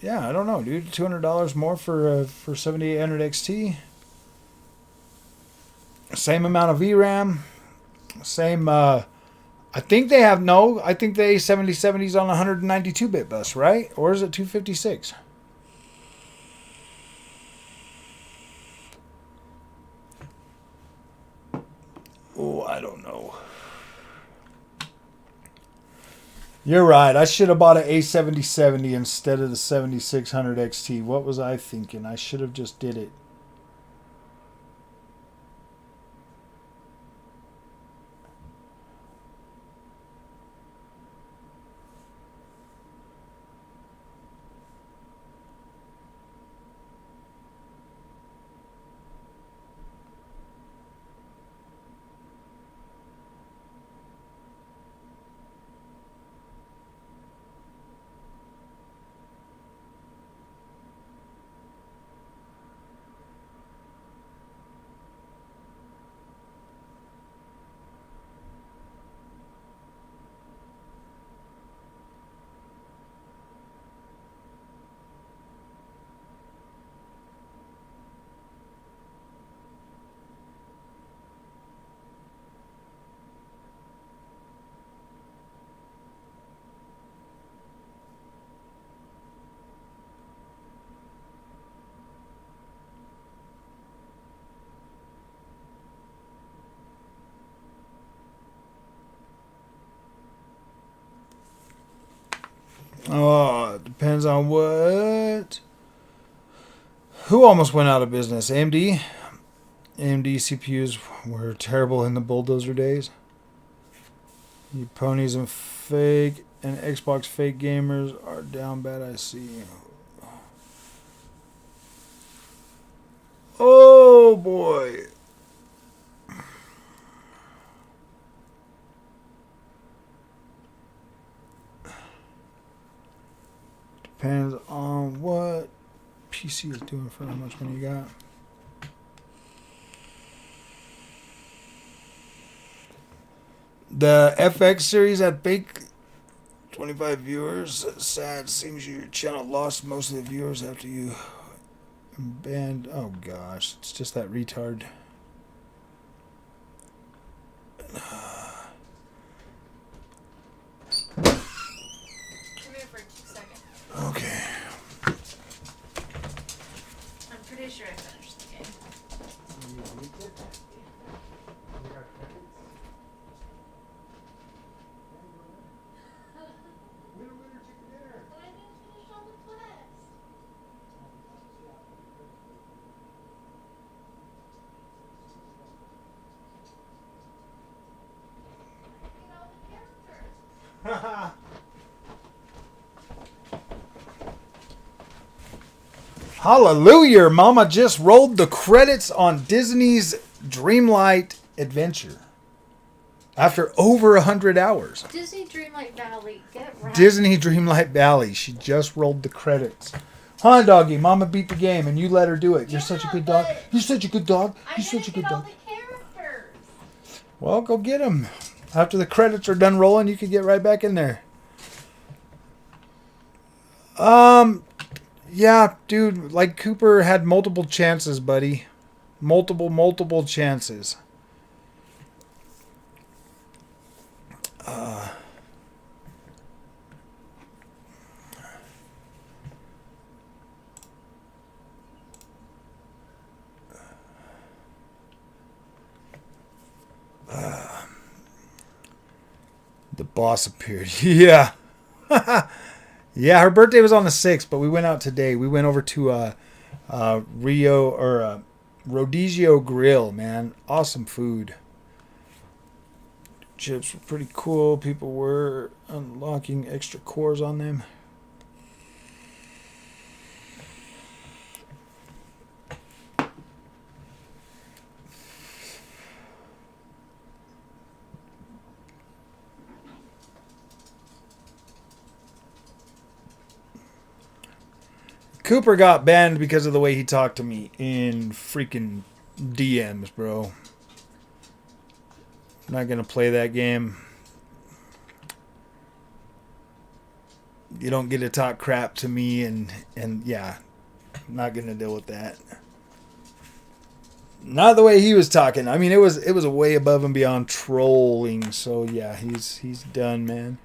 Yeah, I don't know, dude. $200 more for 7800 XT. Same amount of VRAM. Same. I think they have no. I think the A7070 is on 192-bit bus, right? Or is it 256? Oh, I don't know. You're right. I should have bought an A7070 instead of the 7600 XT. What was I thinking? I should have just did it. Oh, it depends on what. Who almost went out of business? AMD? AMD CPUs were terrible in the bulldozer days. You ponies and fake and Xbox fake gamers are down bad, I see. Oh boy. Depends on what PC is doing for how much money you got. The FX series at fake 25 viewers. Sad. Seems your channel lost most of the viewers after you banned. Oh gosh, it's just that retard. Come here for 2 seconds. Okay. I'm pretty sure I finished the game. But I didn't finish all the quests. Get all the characters. Hallelujah! Mama just rolled the credits on Disney's Dreamlight Adventure after over 100 hours. Disney Dreamlight Valley, get it right. Disney Dreamlight Valley. She just rolled the credits. Huh, doggy? Mama beat the game, and you let her do it. You're such a good dog. but You're such a good dog. I You're such a didn't good get all dog. the characters. Well, go get them. After the credits are done rolling, you can get right back in there. Yeah, dude. Like Cooper had multiple chances, buddy. Multiple chances. The boss appeared. Yeah. Yeah, her birthday was on the 6th, but we went out today. We went over to Rodizio Grill, man. Awesome food. Chips were pretty cool. People were unlocking extra cores on them. Cooper got banned because of the way he talked to me in freaking DMs, bro. I'm not gonna play that game. You don't get to talk crap to me, and yeah, I'm not gonna deal with that. Not the way he was talking. I mean, it was a way above and beyond trolling. So yeah, he's done, man.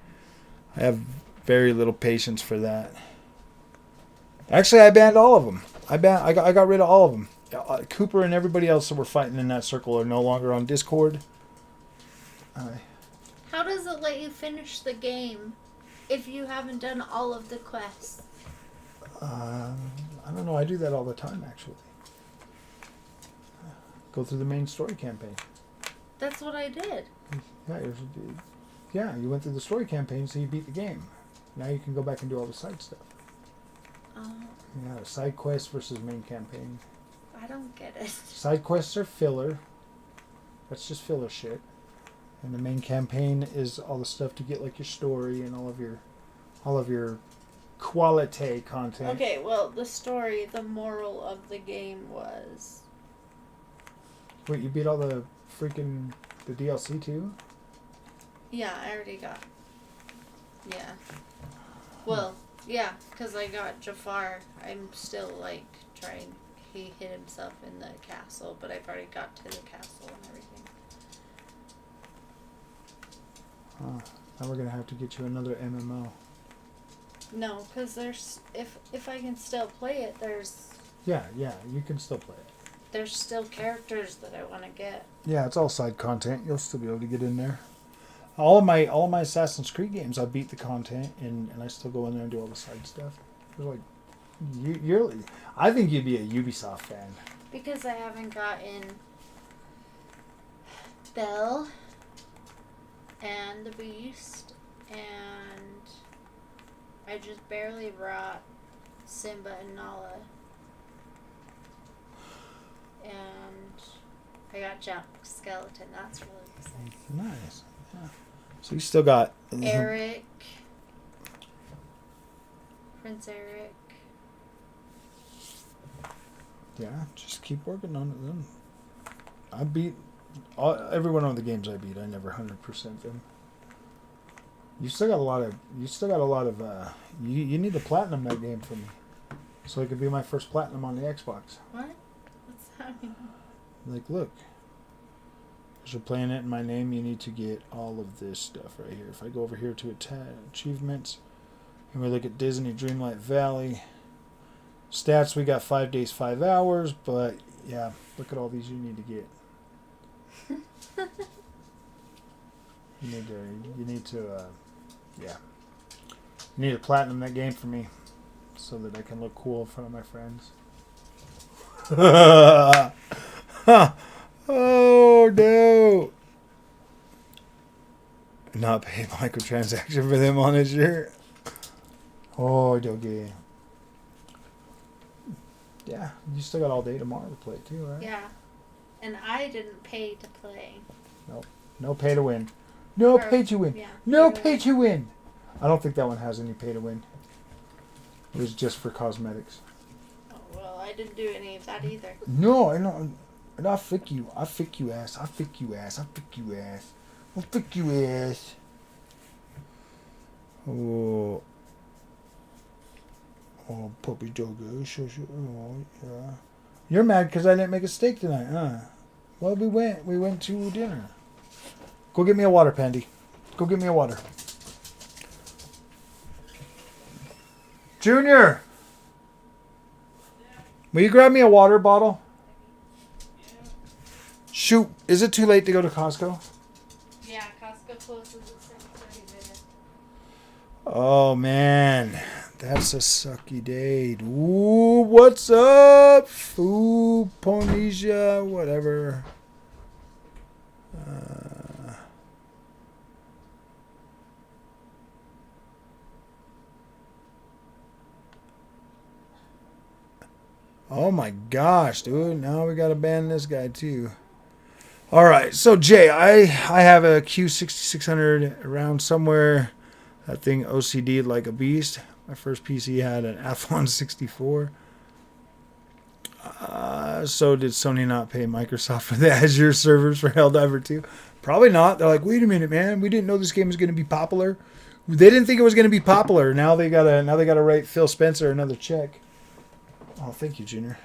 I have very little patience for that. Actually, I banned all of them. I got rid of all of them. Cooper and everybody else that were fighting in that circle are no longer on Discord. How does it let you finish the game if you haven't done all of the quests? I don't know. I do that all the time, actually. Go through the main story campaign. That's what I did. Yeah, you went through the story campaign, so you beat the game. Now you can go back and do all the side stuff. Yeah, side quests versus main campaign. I don't get it. Side quests are filler. That's just filler shit. And the main campaign is all the stuff to get like your story and all of your quality content. Okay, well, the story, the moral of the game was... Wait, you beat all the DLC too? Yeah, I already got... Yeah. Well... Yeah, because I got Jafar. I'm still, like, trying... He hid himself in the castle, but I've already got to the castle and everything. Now we're going to have to get you another MMO. No, because there's... If I can still play it, there's... Yeah, you can still play it. There's still characters that I want to get. Yeah, it's all side content. You'll still be able to get in there. All of my Assassin's Creed games, I beat the content, and I still go in there and do all the side stuff. It's like, I think you'd be a Ubisoft fan. Because I haven't gotten Belle and the Beast, and I just barely brought Simba and Nala. And I got Jack Skeleton. That's really exciting. Nice. Yeah. So you still got Eric, Prince Eric. Yeah, just keep working on it then. I beat every one of the games I beat. I never 100% them. You still got a lot of. You need to platinum that game for me, so it could be my first platinum on the Xbox. What? What's that mean? Like, look. As you're playing it in my name, you need to get all of this stuff right here. If I go over here to achievements, and we look at Disney Dreamlight Valley stats, we got 5 days, 5 hours. But yeah, look at all these you need to get. You need to platinum that game for me, so that I can look cool in front of my friends. Oh no! Not pay microtransaction for them on his shirt. Oh, doggy. Yeah, you still got all day tomorrow to play too, right? Yeah. And I didn't pay to play. Nope. No pay to win. No pay to win. Yeah, No pay to win. I don't think that one has any pay to win. It was just for cosmetics. Oh, well, I didn't do any of that either. No, I know. And I'll fick you. I'll fick you ass. I'll fick you ass. I'll fick you ass. I'll fick you ass. Oh. Oh, puppy doggo. Oh, yeah. You're mad because I didn't make a steak tonight, huh? Well, we went to dinner. Go get me a water, Pandy. Go get me a water. Junior! Will you grab me a water bottle? Shoot, is it too late to go to Costco? Yeah, Costco closes at 6:30. Oh man, that's a sucky day. Ooh, what's up? Ooh, Ponesia, whatever. Oh my gosh, dude. Now we gotta ban this guy too. Alright, so Jay, I have a Q6600 around somewhere. That thing OCD'd like a beast. My first PC had an Athlon 64. So did Sony not pay Microsoft for the Azure servers for Helldiver 2? Probably not. They're like, wait a minute, man. We didn't know this game was going to be popular. They didn't think it was going to be popular. Now they gotta write Phil Spencer another check. Oh, thank you, Junior.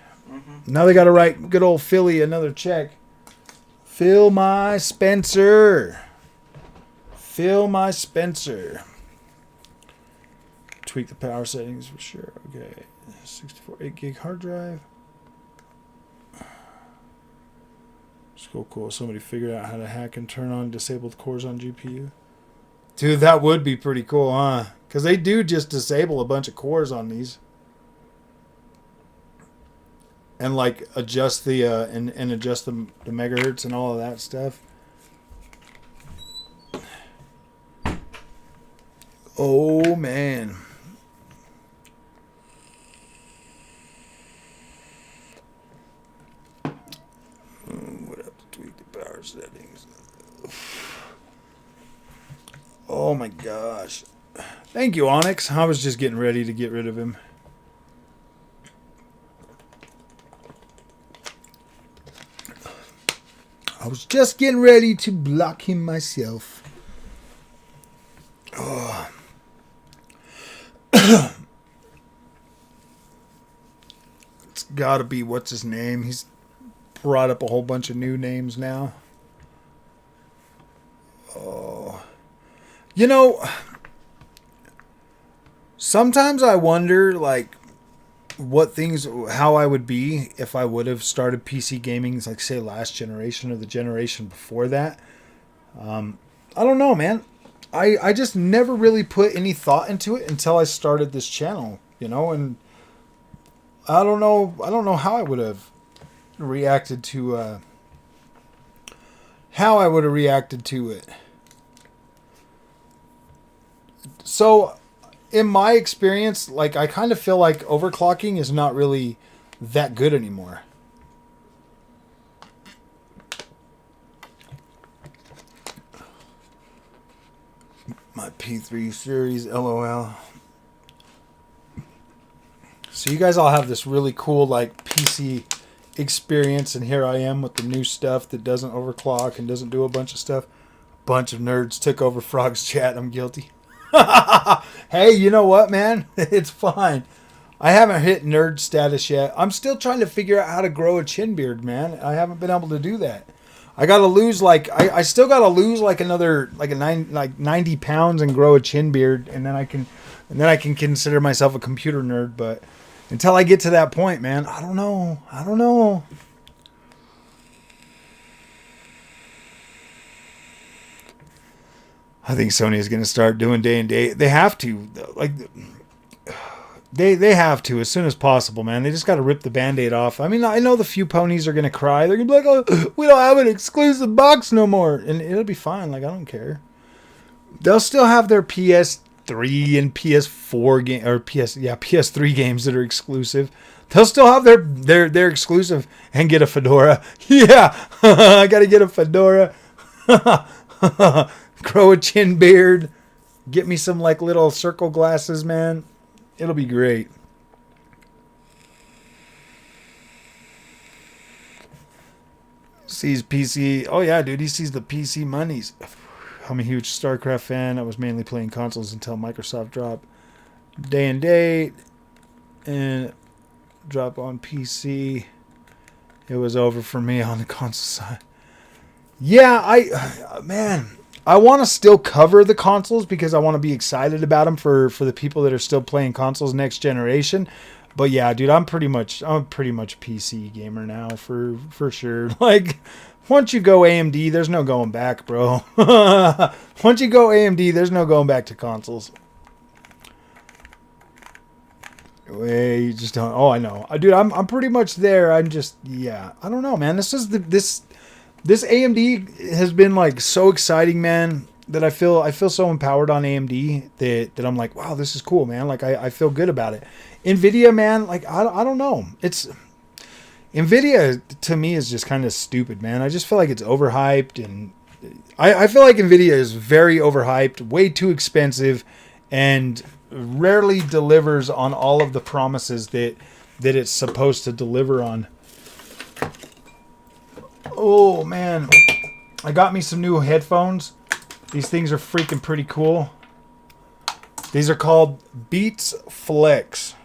Now they gotta write good old Philly another check. Phil my Spencer. Phil my Spencer. Tweak the power settings for sure. Okay. 64 8 gig hard drive. Cool. Somebody figured out how to hack and turn on disabled cores on GPU. Dude, that would be pretty cool, huh? Because they do just disable a bunch of cores on these. And like adjust the and adjust the megahertz and all of that stuff. Oh man. What up to tweak the power settings? Oh my gosh. Thank you, Onyx. I was just getting ready to get rid of him. I was just getting ready to block him myself. Oh. It's gotta be, what's his name? He's brought up a whole bunch of new names now. Oh. You know, sometimes I wonder, like, how I would be if I would have started PC gaming, like, say, last generation or the generation before that. I don't know, man. I just never really put any thought into it until I started this channel, you know, and I don't know how I would have reacted to it. So, in my experience, like, I kind of feel like overclocking is not really that good anymore. My P3 series, LOL. So you guys all have this really cool, like, PC experience, and here I am with the new stuff that doesn't overclock and doesn't do a bunch of stuff. Bunch of nerds took over Frog's chat. I'm guilty. Hey, you know what, man? It's fine. I haven't hit nerd status yet. I'm still trying to figure out how to grow a chin beard, man. I haven't been able to do that. I gotta lose I still gotta lose like another 90 pounds and grow a chin beard, and then I can consider myself a computer nerd. But until I get to that point, man, I don't know. I think Sony is gonna start doing day and date. They have to, like. They have to as soon as possible, man. They just got to rip the Band-Aid off. I mean, I know the few ponies are going to cry. They're going to be like, oh, we don't have an exclusive box no more. And it'll be fine. Like, I don't care. They'll still have their PS3 and PS4 game or PS3 games that are exclusive. They'll still have their exclusive and get a fedora. Yeah, I got to get a fedora. Grow a chin beard. Get me some like little circle glasses, man. It'll be great. Sees PC. Oh, yeah, dude. He sees the PC monies. I'm a huge StarCraft fan. I was mainly playing consoles until Microsoft dropped day and date and drop on PC. It was over for me on the console side. Yeah, I want to still cover the consoles because I want to be excited about them for the people that are still playing consoles next generation. But yeah, dude, I'm pretty much a PC gamer now for sure. Like, once you go AMD, there's no going back, bro. Once you go AMD, there's no going back to consoles. way. You just don't. Oh, I know, dude. I'm pretty much there. I'm just, yeah. I don't know, man. This AMD has been like so exciting, man. That I feel so empowered on AMD that I'm like, wow, this is cool, man. Like I feel good about it. Nvidia, man, like I don't know. It's Nvidia to me is just kind of stupid, man. I just feel like it's overhyped, and I feel like Nvidia is very overhyped, way too expensive, and rarely delivers on all of the promises that it's supposed to deliver on. Oh man, I got me some new headphones. These things are freaking pretty cool. These are called Beats Flex.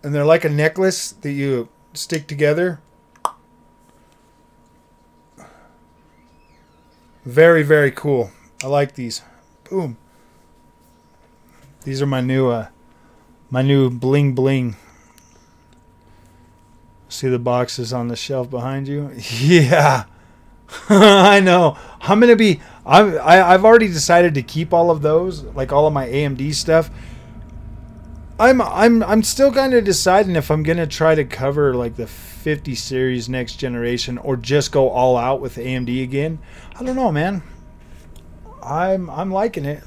And they're like a necklace that you stick together. Very, very cool. I like these. Boom. These are my new bling bling. See the boxes on the shelf behind you? Yeah. I know. I've already decided to keep all of those, like all of my AMD stuff. I'm still kind of deciding if I'm gonna try to cover like the 50 series next generation or just go all out with AMD again. I don't know, man. I'm liking it.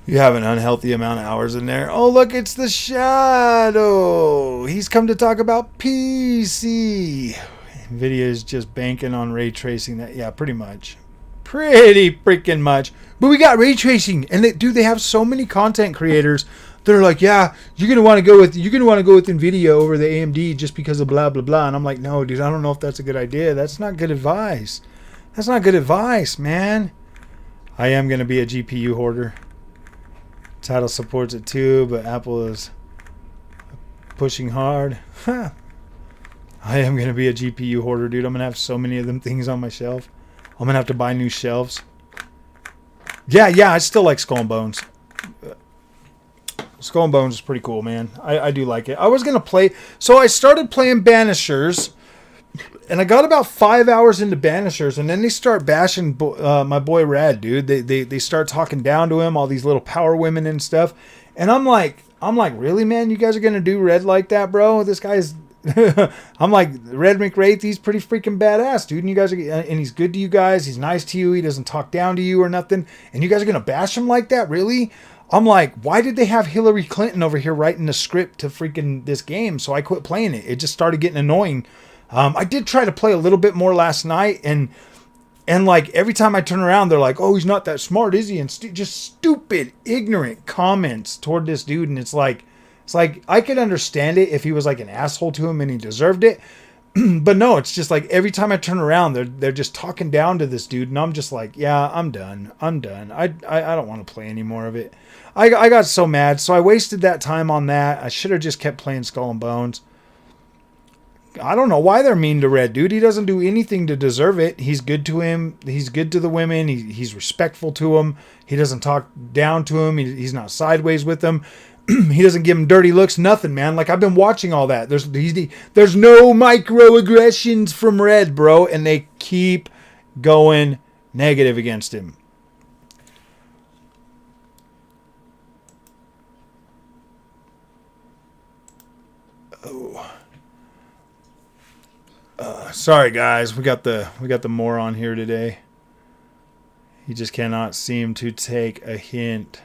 You have an unhealthy amount of hours in there. Oh, look, it's the Shadow. He's come to talk about PC. Nvidia is just banking on ray tracing. That, yeah, pretty much. Pretty freaking much. But we got ray tracing, and they have so many content creators that are like, yeah, you're gonna want to go with Nvidia over the AMD just because of blah blah blah. And I'm like, no, dude, I don't know if that's a good idea. That's not good advice. That's not good advice, man. I am gonna be a GPU hoarder. Title supports it too, but Apple is pushing hard. I am going to be a GPU hoarder, dude. I'm going to have so many of them things on my shelf. I'm going to have to buy new shelves. Yeah, I still like Skull and Bones. Skull and Bones is pretty cool, man. I do like it. I was going to play... So I started playing Banishers, and I got about 5 hours into Banishers, and then they start bashing my boy Rad, dude. They start talking down to him, all these little power women and stuff. And I'm like, really, man? You guys are gonna do Red like that, bro? This guy's... I'm like, Red McWraith, he's pretty freaking badass, dude. And you guys are, and he's good to you guys. He's nice to you. He doesn't talk down to you or nothing. And you guys are gonna bash him like that, really? I'm like, why did they have Hillary Clinton over here writing the script to freaking this game? So I quit playing it. It just started getting annoying. I did try to play a little bit more last night, and like every time I turn around, they're like, "Oh, he's not that smart, is he?" And just stupid, ignorant comments toward this dude, and it's like I could understand it if he was like an asshole to him and he deserved it, but no, it's just like every time I turn around, they're just talking down to this dude, and I'm just like, yeah, I'm done. I don't want to play any more of it. I got so mad, so I wasted that time on that. I should have just kept playing Skull and Bones. I don't know why they're mean to Red, dude. He doesn't do anything to deserve it. He's good to him. He's good to the women. He's respectful to them. He doesn't talk down to him. He's not sideways with them. He doesn't give him dirty looks. Nothing, man. Like, I've been watching all that. There's no microaggressions from Red, bro. And they keep going negative against him. Oh. Sorry guys, we got the moron here today. He just cannot seem to take a hint.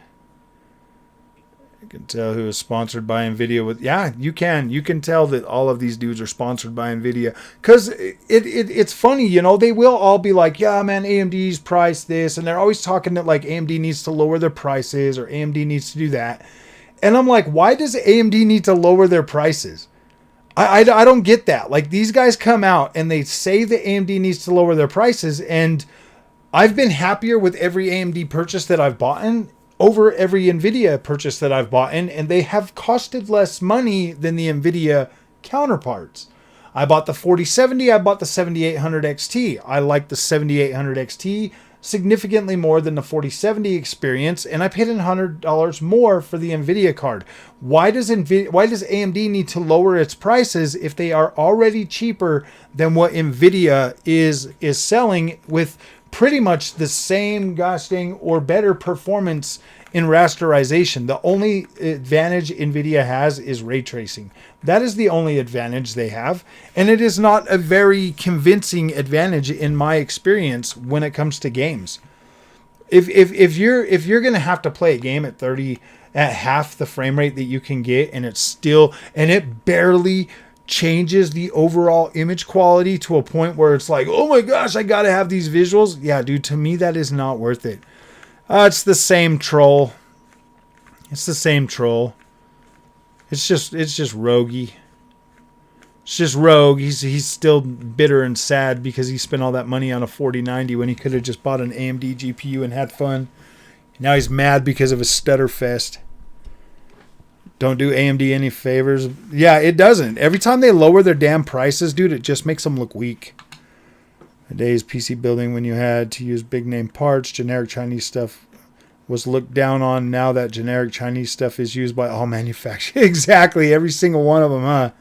You can tell who is sponsored by Nvidia with... Yeah, you can tell that all of these dudes are sponsored by Nvidia. Because it's funny, you know, they will all be like, yeah, man, AMD's price this. And they're always talking that like AMD needs to lower their prices or AMD needs to do that. And I'm like, why does AMD need to lower their prices? I don't get that. Like, these guys come out and they say that AMD needs to lower their prices, and I've been happier with every AMD purchase that I've bought in over every Nvidia purchase that I've bought in, and they have costed less money than the Nvidia counterparts. I bought the 4070, I bought the 7800 XT. I like the 7800 XT significantly more than the 4070 experience, and I paid $100 more for the Nvidia card. Why does AMD need to lower its prices if they are already cheaper than what Nvidia is selling with pretty much the same gosh dang or better performance in rasterization. The only advantage NVIDIA has is ray tracing. That is the only advantage they have, and it is not a very convincing advantage in my experience when it comes to games. If you're gonna have to play a game at 30 at half the frame rate that you can get, and it barely changes the overall image quality to a point where it's like, oh my gosh, I gotta have these visuals. Yeah, dude, to me that is not worth it. It's the same troll. It's the same troll. It's just roguey. It's just rogue. He's still bitter and sad because he spent all that money on a 4090 when he could have just bought an AMD GPU and had fun. Now he's mad because of his stutter fest. Don't do AMD any favors. Yeah, it doesn't. Every time they lower their damn prices, dude, it just makes them look weak. The days PC building when you had to use big name parts, generic Chinese stuff was looked down on. Now that generic Chinese stuff is used by all manufacturers. Exactly, every single one of them, huh?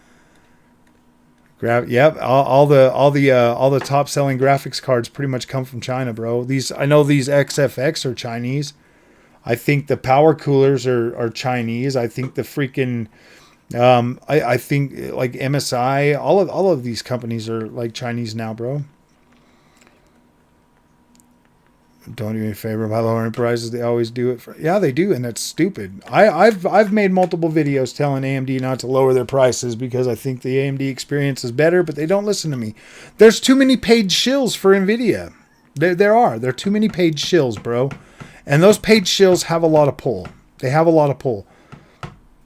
Yep, all the top selling graphics cards pretty much come from China, bro. I know these XFX are Chinese. I think the power coolers are Chinese. I think the freaking I think like MSI, all of these companies are like Chinese now, bro. Don't do me a favor by lowering prices. They always do it. Yeah, they do, and that's stupid. I've made multiple videos telling AMD not to lower their prices because I think the AMD experience is better, but they don't listen to me. There's too many paid shills for NVIDIA. There are too many paid shills, bro. And those paid shills have a lot of pull. They have a lot of pull.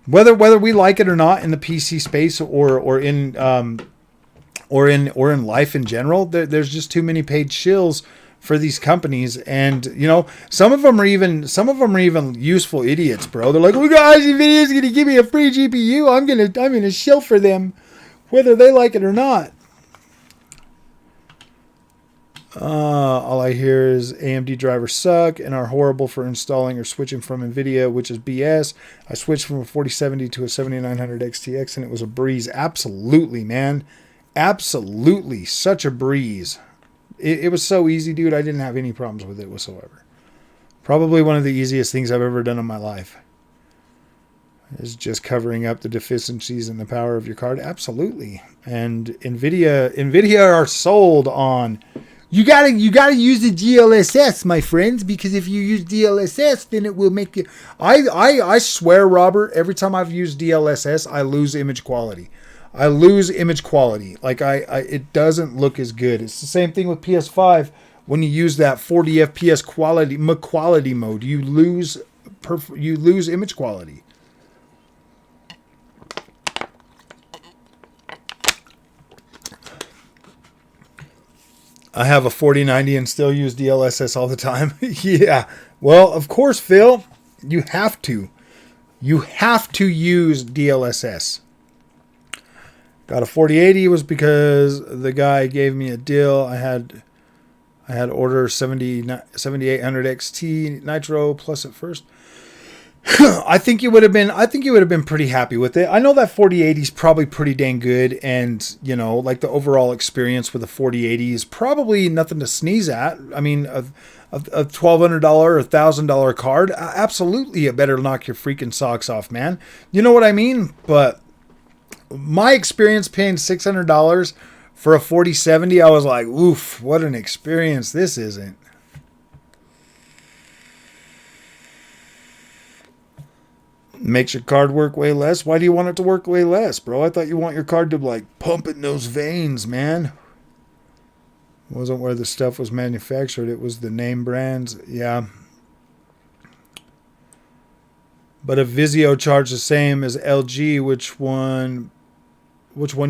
Whether we like it or not in the PC space or in life in general, there's just too many paid shills for these companies. And you know, some of them are even useful idiots, bro. They're like, "Oh guys, NVIDIA's gonna give me a free GPU. I'm gonna shill for them, whether they like it or not." All I hear is AMD drivers suck and are horrible for installing or switching from NVIDIA, which is BS. I switched from a 4070 to a 7900 XTX and it was a breeze. Absolutely, man. Absolutely. Such a breeze. It was so easy, dude. I didn't have any problems with it whatsoever. Probably one of the easiest things I've ever done in my life is just covering up the deficiencies in the power of your card. Absolutely. And NVIDIA are sold on... You gotta use the DLSS, my friends, because if you use DLSS, then it will make you... I swear, Robert, every time I've used DLSS, I lose image quality. Like it doesn't look as good. It's the same thing with PS5. When you use that 40 FPS quality mode, you lose image quality. I have a 4090 and still use DLSS all the time. Yeah. Well, of course, Phil, you have to. You have to use DLSS. Got a 4080 was because the guy gave me a deal. I had order 7800 XT Nitro Plus at first. I think you would have been pretty happy with it. I know that 4080 is probably pretty dang good, and you know, like the overall experience with a 4080 is probably nothing to sneeze at. I mean, a $1,200 or $1,000 card, absolutely, it better knock your freaking socks off, man. You know what I mean? But my experience paying $600 for a 4070, I was like, oof, what an experience this isn't. Makes your card work way less. Why do you want it to work way less, bro? I thought you want your card to like pump in those veins, man. It wasn't where the stuff was manufactured. It was the name brands. Yeah. But if Vizio charged the same as LG, which one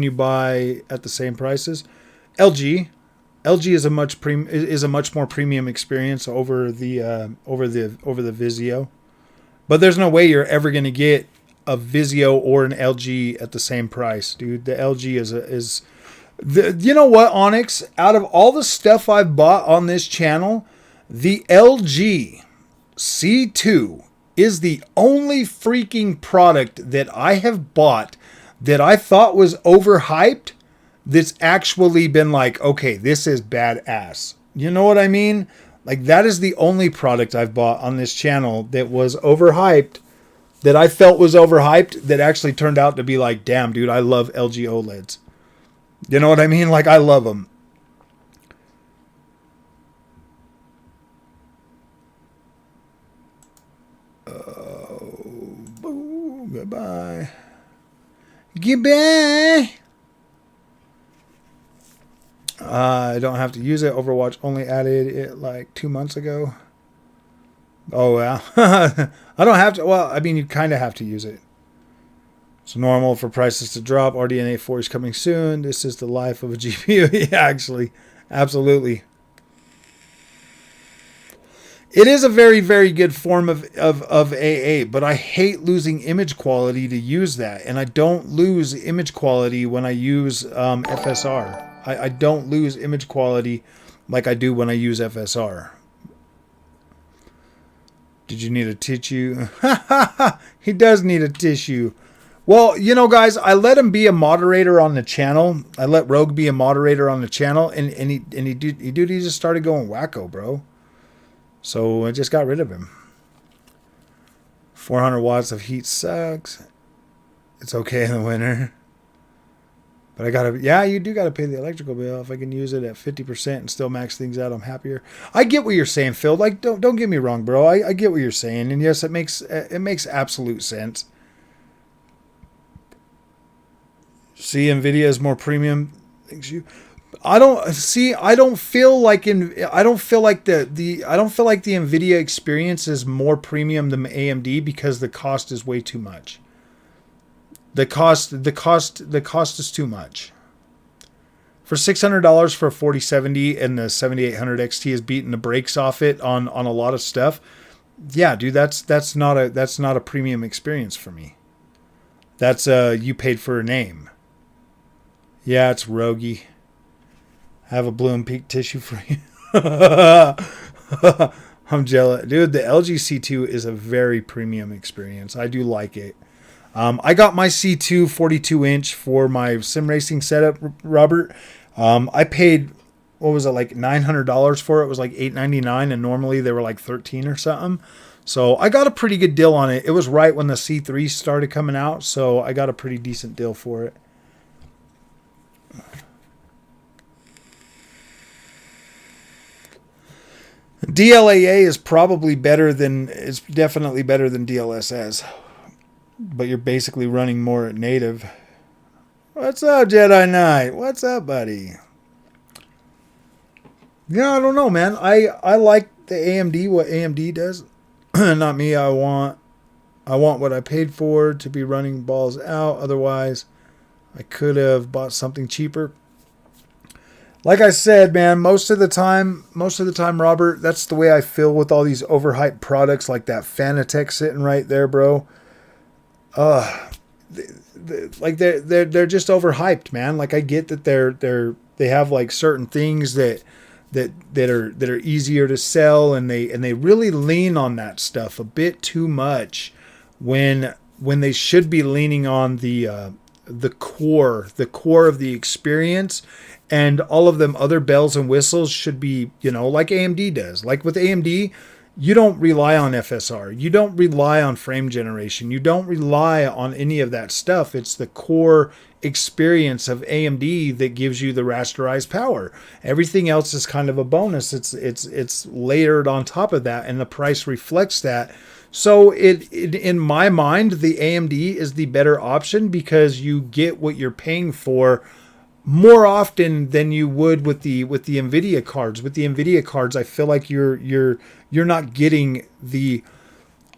you buy at the same prices? LG is a much more premium experience over the Vizio. But there's no way you're ever going to get a Vizio or an LG at the same price, dude. The LG is you know what, Onyx? Out of all the stuff I've bought on this channel, the LG C2 is the only freaking product that I have bought that I thought was overhyped that's actually been like, okay, this is badass. You know what I mean? Like, that is the only product I've bought on this channel that was overhyped, that I felt was overhyped, that actually turned out to be like, damn, dude, I love LG OLEDs. You know what I mean? Like, I love them. Oh, goodbye. Goodbye. I don't have to use it. Overwatch only added it like 2 months ago. Oh, well. I don't have to. Well, I mean, you kind of have to use it. It's normal for prices to drop. RDNA 4 is coming soon. This is the life of a GPU. Yeah, actually. Absolutely. It is a very, very good form of AA, but I hate losing image quality to use that. And I don't lose image quality when I use FSR. I don't lose image quality like I do when I use FSR. Did you need a tissue? He does need a tissue. Well, you know, guys, I let him be a moderator on the channel. I let Rogue be a moderator on the channel, and he just started going wacko, bro. So I just got rid of him. 400 watts of heat sucks. It's okay in the winter. But I gotta, yeah, you do gotta pay the electrical bill. If I can use it at 50% and still max things out, I'm happier. I get what you're saying, Phil. Like, don't get me wrong, bro. I get what you're saying, and yes, it makes absolute sense. See, Nvidia is more premium. Thanks you. I don't feel like the Nvidia experience is more premium than AMD because the cost is way too much. The cost is too much. For $600 for a 4070 and the 7800 XT is beating the brakes off it on a lot of stuff. Yeah, dude, that's not a premium experience for me. That's you paid for a name. Yeah, it's Rogie. I have a blue and pink tissue for you. I'm jealous. Dude, the LG C2 is a very premium experience. I do like it. I got my C2 42-inch for my sim racing setup, Robert. I paid, what was it, like $900 for it. It was like $899, and normally they were like $13 or something. So I got a pretty good deal on it. It was right when the C3 started coming out, so I got a pretty decent deal for it. DLAA is definitely better than DLSS. But you're basically running more at native. What's up, Jedi Knight? What's up, buddy? Yeah, I don't know, man. I like the AMD, what AMD does. Not me. I want what I paid for to be running balls out. Otherwise, I could have bought something cheaper. Like I said, man, most of the time, Robert, that's the way I feel with all these overhyped products like that Fanatec sitting right there, bro. Like they're just overhyped, man. Like I get that they have like certain things that are easier to sell, and they really lean on that stuff a bit too much when they should be leaning on the core of the experience, and all of them other bells and whistles should be, like AMD does. Like with AMD, you don't rely on FSR. You don't rely on frame generation. You don't rely on any of that stuff. It's the core experience of AMD that gives you the rasterized power. Everything else is kind of a bonus. It's layered on top of that, and the price reflects that. So it in my mind, the AMD is the better option because you get what you're paying for more often than you would with the Nvidia cards. With the Nvidia cards, I feel like you're not getting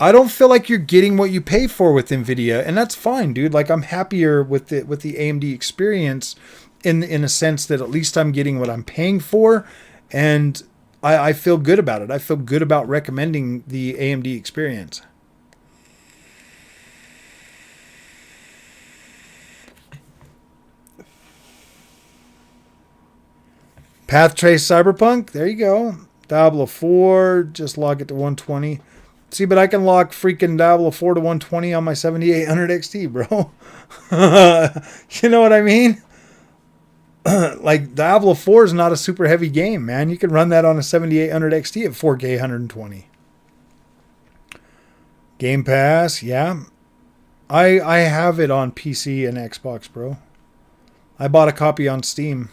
I don't feel like you're getting what you pay for with Nvidia, and that's fine, dude. Like I'm happier with the AMD experience in a sense that at least I'm getting what I'm paying for, and I feel good about it. I feel good about recommending the AMD experience. Path Trace Cyberpunk, there you go. Diablo 4, just log it to 120. See, but I can lock freaking Diablo 4 to 120 on my 7800 XT, bro. You know what I mean? like Diablo 4 is not a super heavy game, man. You can run that on a 7800 XT at 4K 120. Game Pass, yeah. I have it on PC and Xbox, bro. I bought a copy on Steam.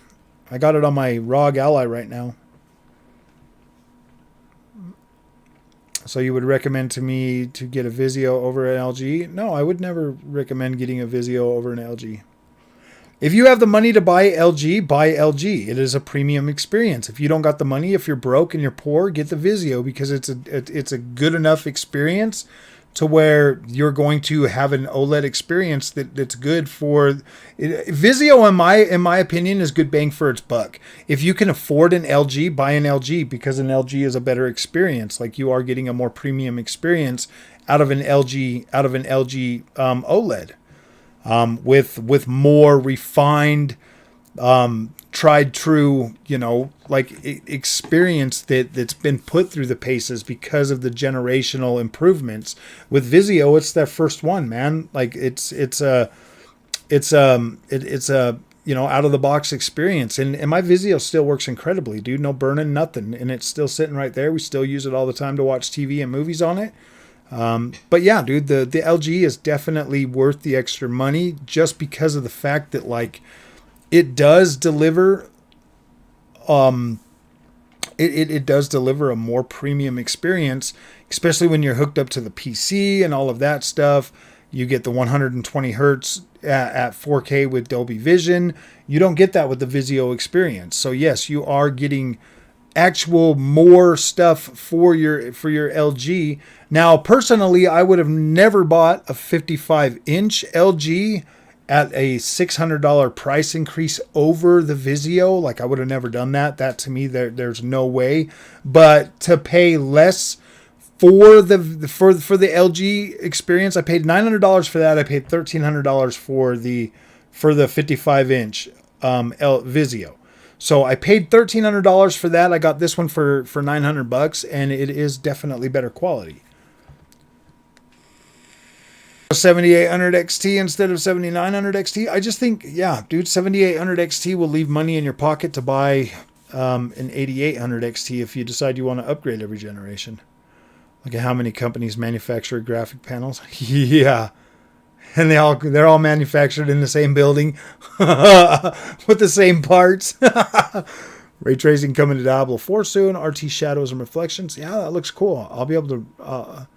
I got it on my ROG Ally right now. So you would recommend to me to get a Vizio over an LG? No, I would never recommend getting a Vizio over an LG. If you have the money to buy LG, buy LG. It is a premium experience. If you don't got the money, if you're broke and you're poor, get the Vizio because it's a good enough experience to where you're going to have an OLED experience that's good for Vizio. In my opinion, is good bang for its buck. If you can afford an LG, buy an LG because an LG is a better experience. Like you are getting a more premium experience out of an LG OLED with more refined, tried true, experience that's been put through the paces because of the generational improvements. With Vizio, it's their first one, man. Like it's a out of the box experience, and my Vizio still works incredibly, dude. No burning, nothing, and it's still sitting right there. We still use it all the time to watch TV and movies on it. But yeah, dude, the LG is definitely worth the extra money just because of the fact that like it does deliver it does deliver a more premium experience, especially when you're hooked up to the PC and all of that stuff. You get the 120 hertz at 4K with Dolby Vision. You don't get that with the Vizio experience. So yes, you are getting actual more stuff for your LG. Now, personally, I would have never bought a 55-inch LG at a $600 price increase over the Vizio. Like I would have never done that. That to me, there's no way. But to pay less for the LG experience, I paid $900 for that. I paid $1,300 for the 55-inch Vizio. So I paid $1,300 for that. I got this one for $900, and it is definitely better quality. 7800 XT instead of 7900 XT. I just think, yeah, dude, 7800 XT will leave money in your pocket to buy an 8800 XT if you decide you want to upgrade every generation. Look at how many companies manufacture graphic panels. Yeah. And they're all manufactured in the same building with the same parts. Ray tracing coming to Diablo 4 soon. RT shadows and reflections. Yeah, that looks cool. I'll be able to...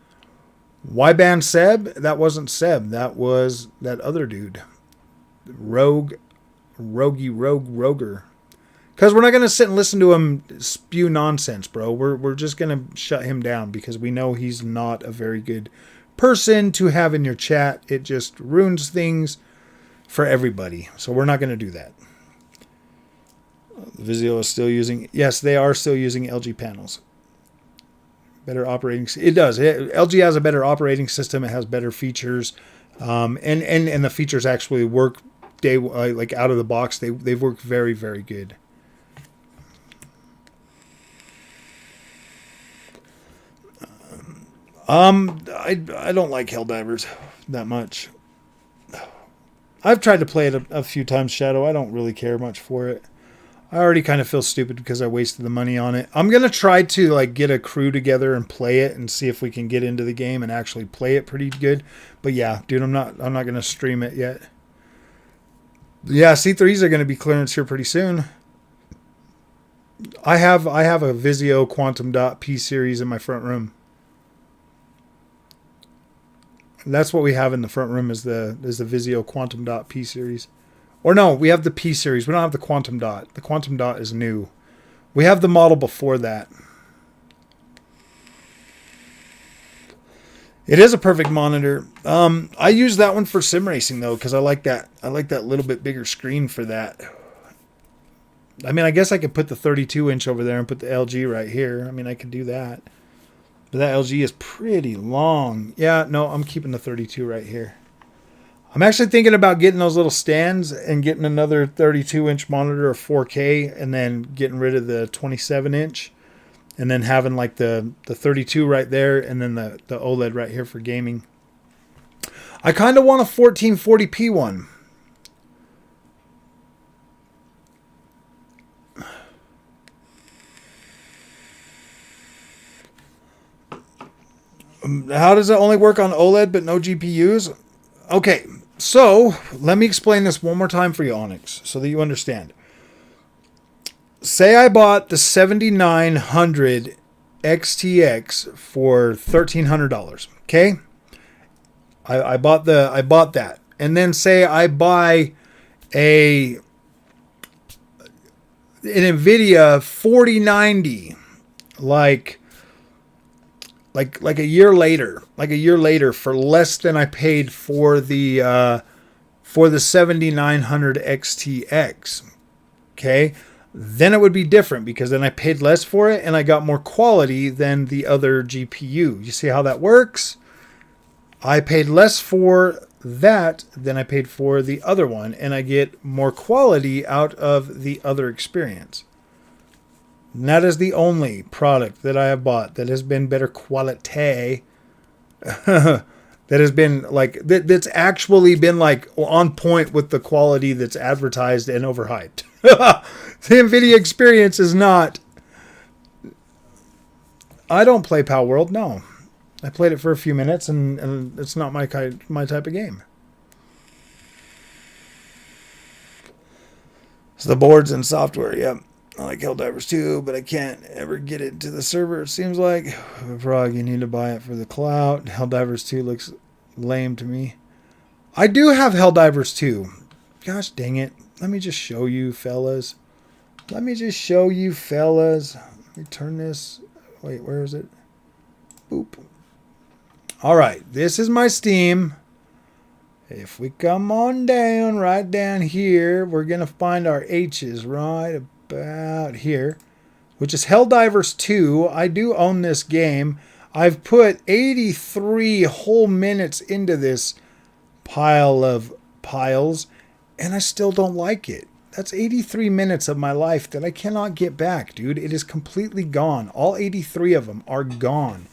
Y-Band Seb? That wasn't Seb. That was that other dude. Roger. Because we're not going to sit and listen to him spew nonsense, bro. We're just going to shut him down because we know he's not a very good person to have in your chat. It just ruins things for everybody. So we're not going to do that. Vizio is still using... Yes, they are still using LG panels. Better operating... It does. LG has a better operating system. It has better features. And the features actually work like out of the box. They've worked very, very good. I don't like Helldivers that much. I've tried to play it a few times, Shadow. I don't really care much for it. I already kind of feel stupid because I wasted the money on it. I'm going to try to like get a crew together and play it and see if we can get into the game and actually play it pretty good. But yeah, dude, I'm not going to stream it yet. Yeah, C3s are going to be clearance here pretty soon. I have a Vizio Quantum Dot P series in my front room. That's what we have in the front room is the Vizio Quantum Dot P series. Or no, we have the P series. We don't have the Quantum Dot. The Quantum Dot is new. We have the model before that. It is a perfect monitor. I use that one for sim racing though, because I like that little bit bigger screen for that. I mean, I guess I could put the 32-inch over there and put the LG right here. I mean, I could do that. But that LG is pretty long. Yeah, no, I'm keeping the 32 right here. I'm actually thinking about getting those little stands and getting another 32-inch monitor of 4K and then getting rid of the 27-inch and then having like the 32 right there and then the OLED right here for gaming. I kind of want a 1440p one. How does it only work on OLED but no GPUs? Okay, so let me explain this one more time for you, Onyx, so that you understand. Say I bought the 7900 XTX for $1,300. Okay, I bought that, and then say I buy an Nvidia 4090, like a year later, for less than I paid for the 7900 XTX. Okay, then it would be different because then I paid less for it and I got more quality than the other GPU. You see how that works? I paid less for that than I paid for the other one, and I get more quality out of the other experience. And that is the only product that I have bought that has been better quality. That has been like that's actually been like on point with the quality that's advertised and overhyped. The Nvidia experience is not. I don't play Power World. No, I played it for a few minutes, and it's not my type of game. So the boards and software, yep. I like Helldivers 2, but I can't ever get it to the server, it seems like. Frog, you need to buy it for the clout. Helldivers 2 looks lame to me. I do have Helldivers 2. Gosh dang it. Let me just show you, fellas. Let me turn this. Wait, where is it? Boop. All right, this is my Steam. If we come on down, right down here, we're going to find our H's right about here, which is Helldivers 2. I do own this game. I've put 83 whole minutes into this pile of piles, and I still don't like it. That's 83 minutes of my life that I cannot get back, dude. It is completely gone. All 83 of them are gone.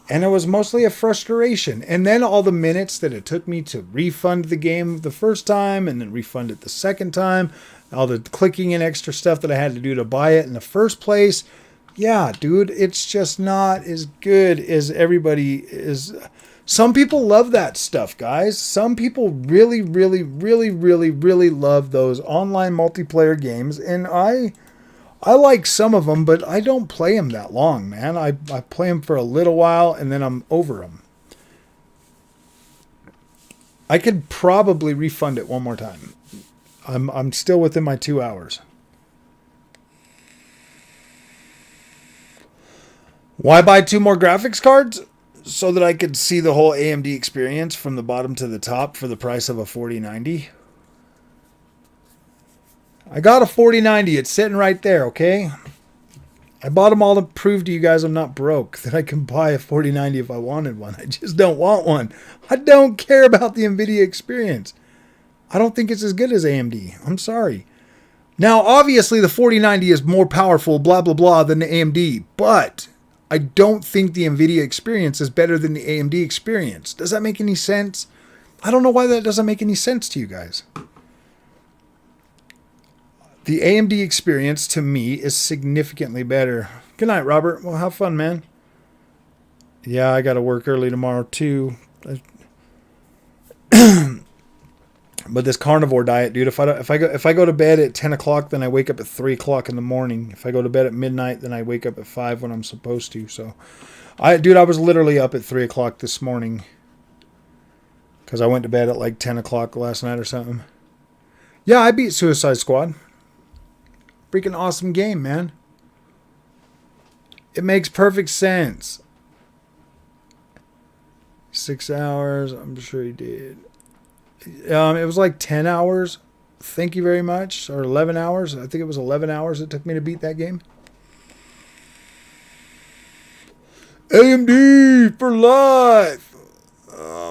And it was mostly a frustration. And then all the minutes that it took me to refund the game the first time and then refund it the second time. All the clicking and extra stuff that I had to do to buy it in the first place. Yeah, dude, it's just not as good as everybody is. Some people love that stuff, guys. Some people really, really, really, really, really love those online multiplayer games. And I like some of them, but I don't play them that long, man. I play them for a little while, and then I'm over them. I could probably refund it one more time. I'm still within my 2 hours. Why buy 2 more graphics cards? So that I could see the whole AMD experience from the bottom to the top for the price of a 4090. I got a 4090. It's sitting right there, okay? I bought them all to prove to you guys I'm not broke, that I can buy a 4090 if I wanted one. I just don't want one. I don't care about the NVIDIA experience. I don't think it's as good as AMD. I'm sorry. Now, obviously, the 4090 is more powerful, blah, blah, blah, than the AMD, but I don't think the NVIDIA experience is better than the AMD experience. Does that make any sense? I don't know why that doesn't make any sense to you guys. The AMD experience, to me, is significantly better. Good night, Robert. Well, have fun, man. Yeah, I got to work early tomorrow, too. But this carnivore diet, dude, if I go to bed at 10 o'clock, then I wake up at 3 o'clock in the morning. If I go to bed at midnight, then I wake up at 5 when I'm supposed to. So, I was literally up at 3 o'clock this morning because I went to bed at like 10 o'clock last night or something. Yeah, I beat Suicide Squad. Freaking awesome game, man. It makes perfect sense. 6 hours, I'm sure he did. It was like 10 hours. Thank you very much. Or 11 hours. I think it was 11 hours it took me to beat that game. AMD for life.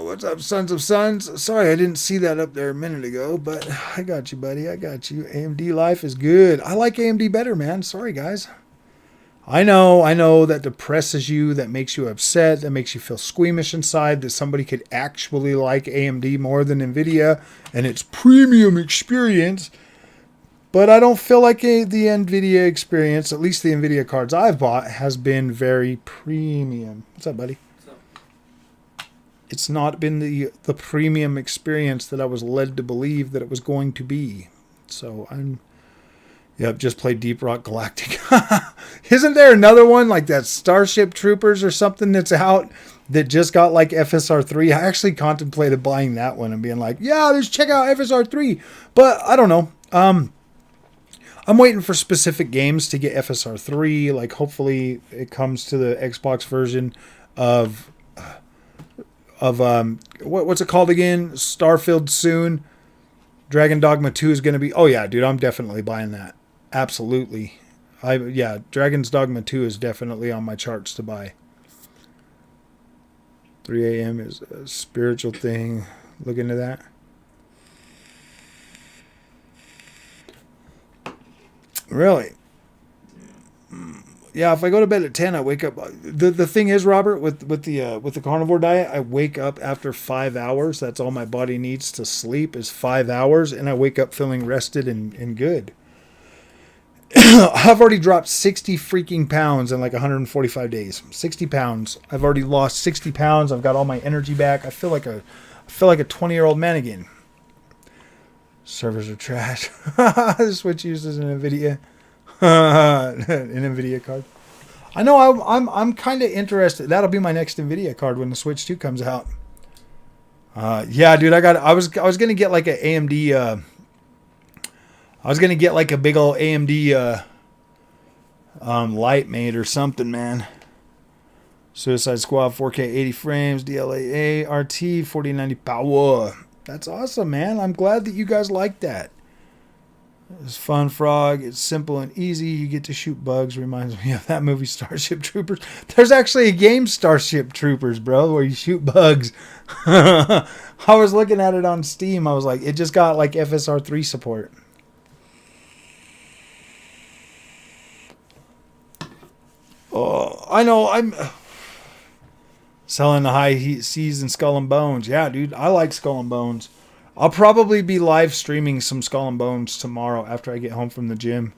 What's up, Sons of Sons? Sorry, I didn't see that up there a minute ago, but I got you, buddy. I got you. AMD life is good. I like AMD better, man. Sorry, guys. I know that depresses you, that makes you upset, that makes you feel squeamish inside, that somebody could actually like AMD more than NVIDIA and its premium experience. But I don't feel like the NVIDIA experience, at least the NVIDIA cards I've bought, has been very premium. What's up, buddy? it's not been the premium experience that I was led to believe that it was going to be. So Yep, just played Deep Rock Galactic. Isn't there another one like that Starship Troopers or something that's out that just got like FSR3? I actually contemplated buying that one and being like, yeah, let's check out FSR3. But I don't know. I'm waiting for specific games to get FSR3. Like hopefully it comes to the Xbox version of what's it called again? Starfield soon. Dragon Dogma 2 is going to be... Oh yeah, dude, I'm definitely buying that. Absolutely. Dragon's Dogma 2 is definitely on my charts to buy. 3 a.m. is a spiritual thing. Look into that. Really? Yeah, if I go to bed at 10, I wake up. The thing is, Robert, with the carnivore diet, I wake up after 5 hours. That's all my body needs to sleep is 5 hours, and I wake up feeling rested and good. I've already dropped 60 freaking pounds in like 145 days. 60 pounds. I've already lost 60 pounds. I've got all my energy back. I feel like a 20-year-old man again. Servers are trash. The Switch uses an Nvidia. An Nvidia card. I know. I'm kind of interested. That'll be my next Nvidia card when the Switch 2 comes out. Yeah, dude. I was gonna get like an AMD. I was gonna get like a big old AMD light made or something, man. Suicide Squad 4K 80 frames, DLAA RT 4090 power. That's awesome, man. I'm glad that you guys like that. It's fun, Frog. It's simple and easy. You get to shoot bugs. Reminds me of that movie Starship Troopers. There's actually a game Starship Troopers, bro, where you shoot bugs. I was looking at it on Steam. I was like, it just got like FSR3 support. Oh, I know. I'm selling the high seas and Skull and Bones. Yeah, dude. I like Skull and Bones. I'll probably be live streaming some Skull and Bones tomorrow after I get home from the gym.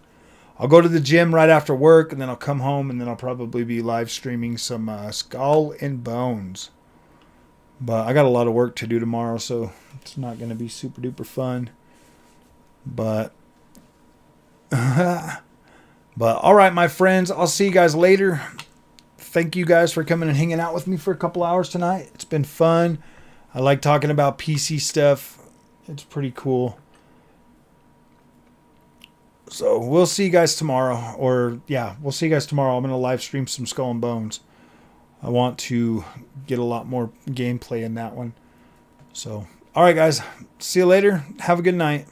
I'll go to the gym right after work, and then I'll come home, and then I'll probably be live streaming some Skull and Bones. But I got a lot of work to do tomorrow, so it's not going to be super duper fun. But all right, my friends, I'll see you guys later. Thank you guys for coming and hanging out with me for a couple hours tonight. It's been fun. I like talking about PC stuff. It's pretty cool. So we'll see you guys tomorrow. We'll see you guys tomorrow. I'm going to live stream some Skull and Bones. I want to get a lot more gameplay in that one. So, all right, guys. See you later. Have a good night.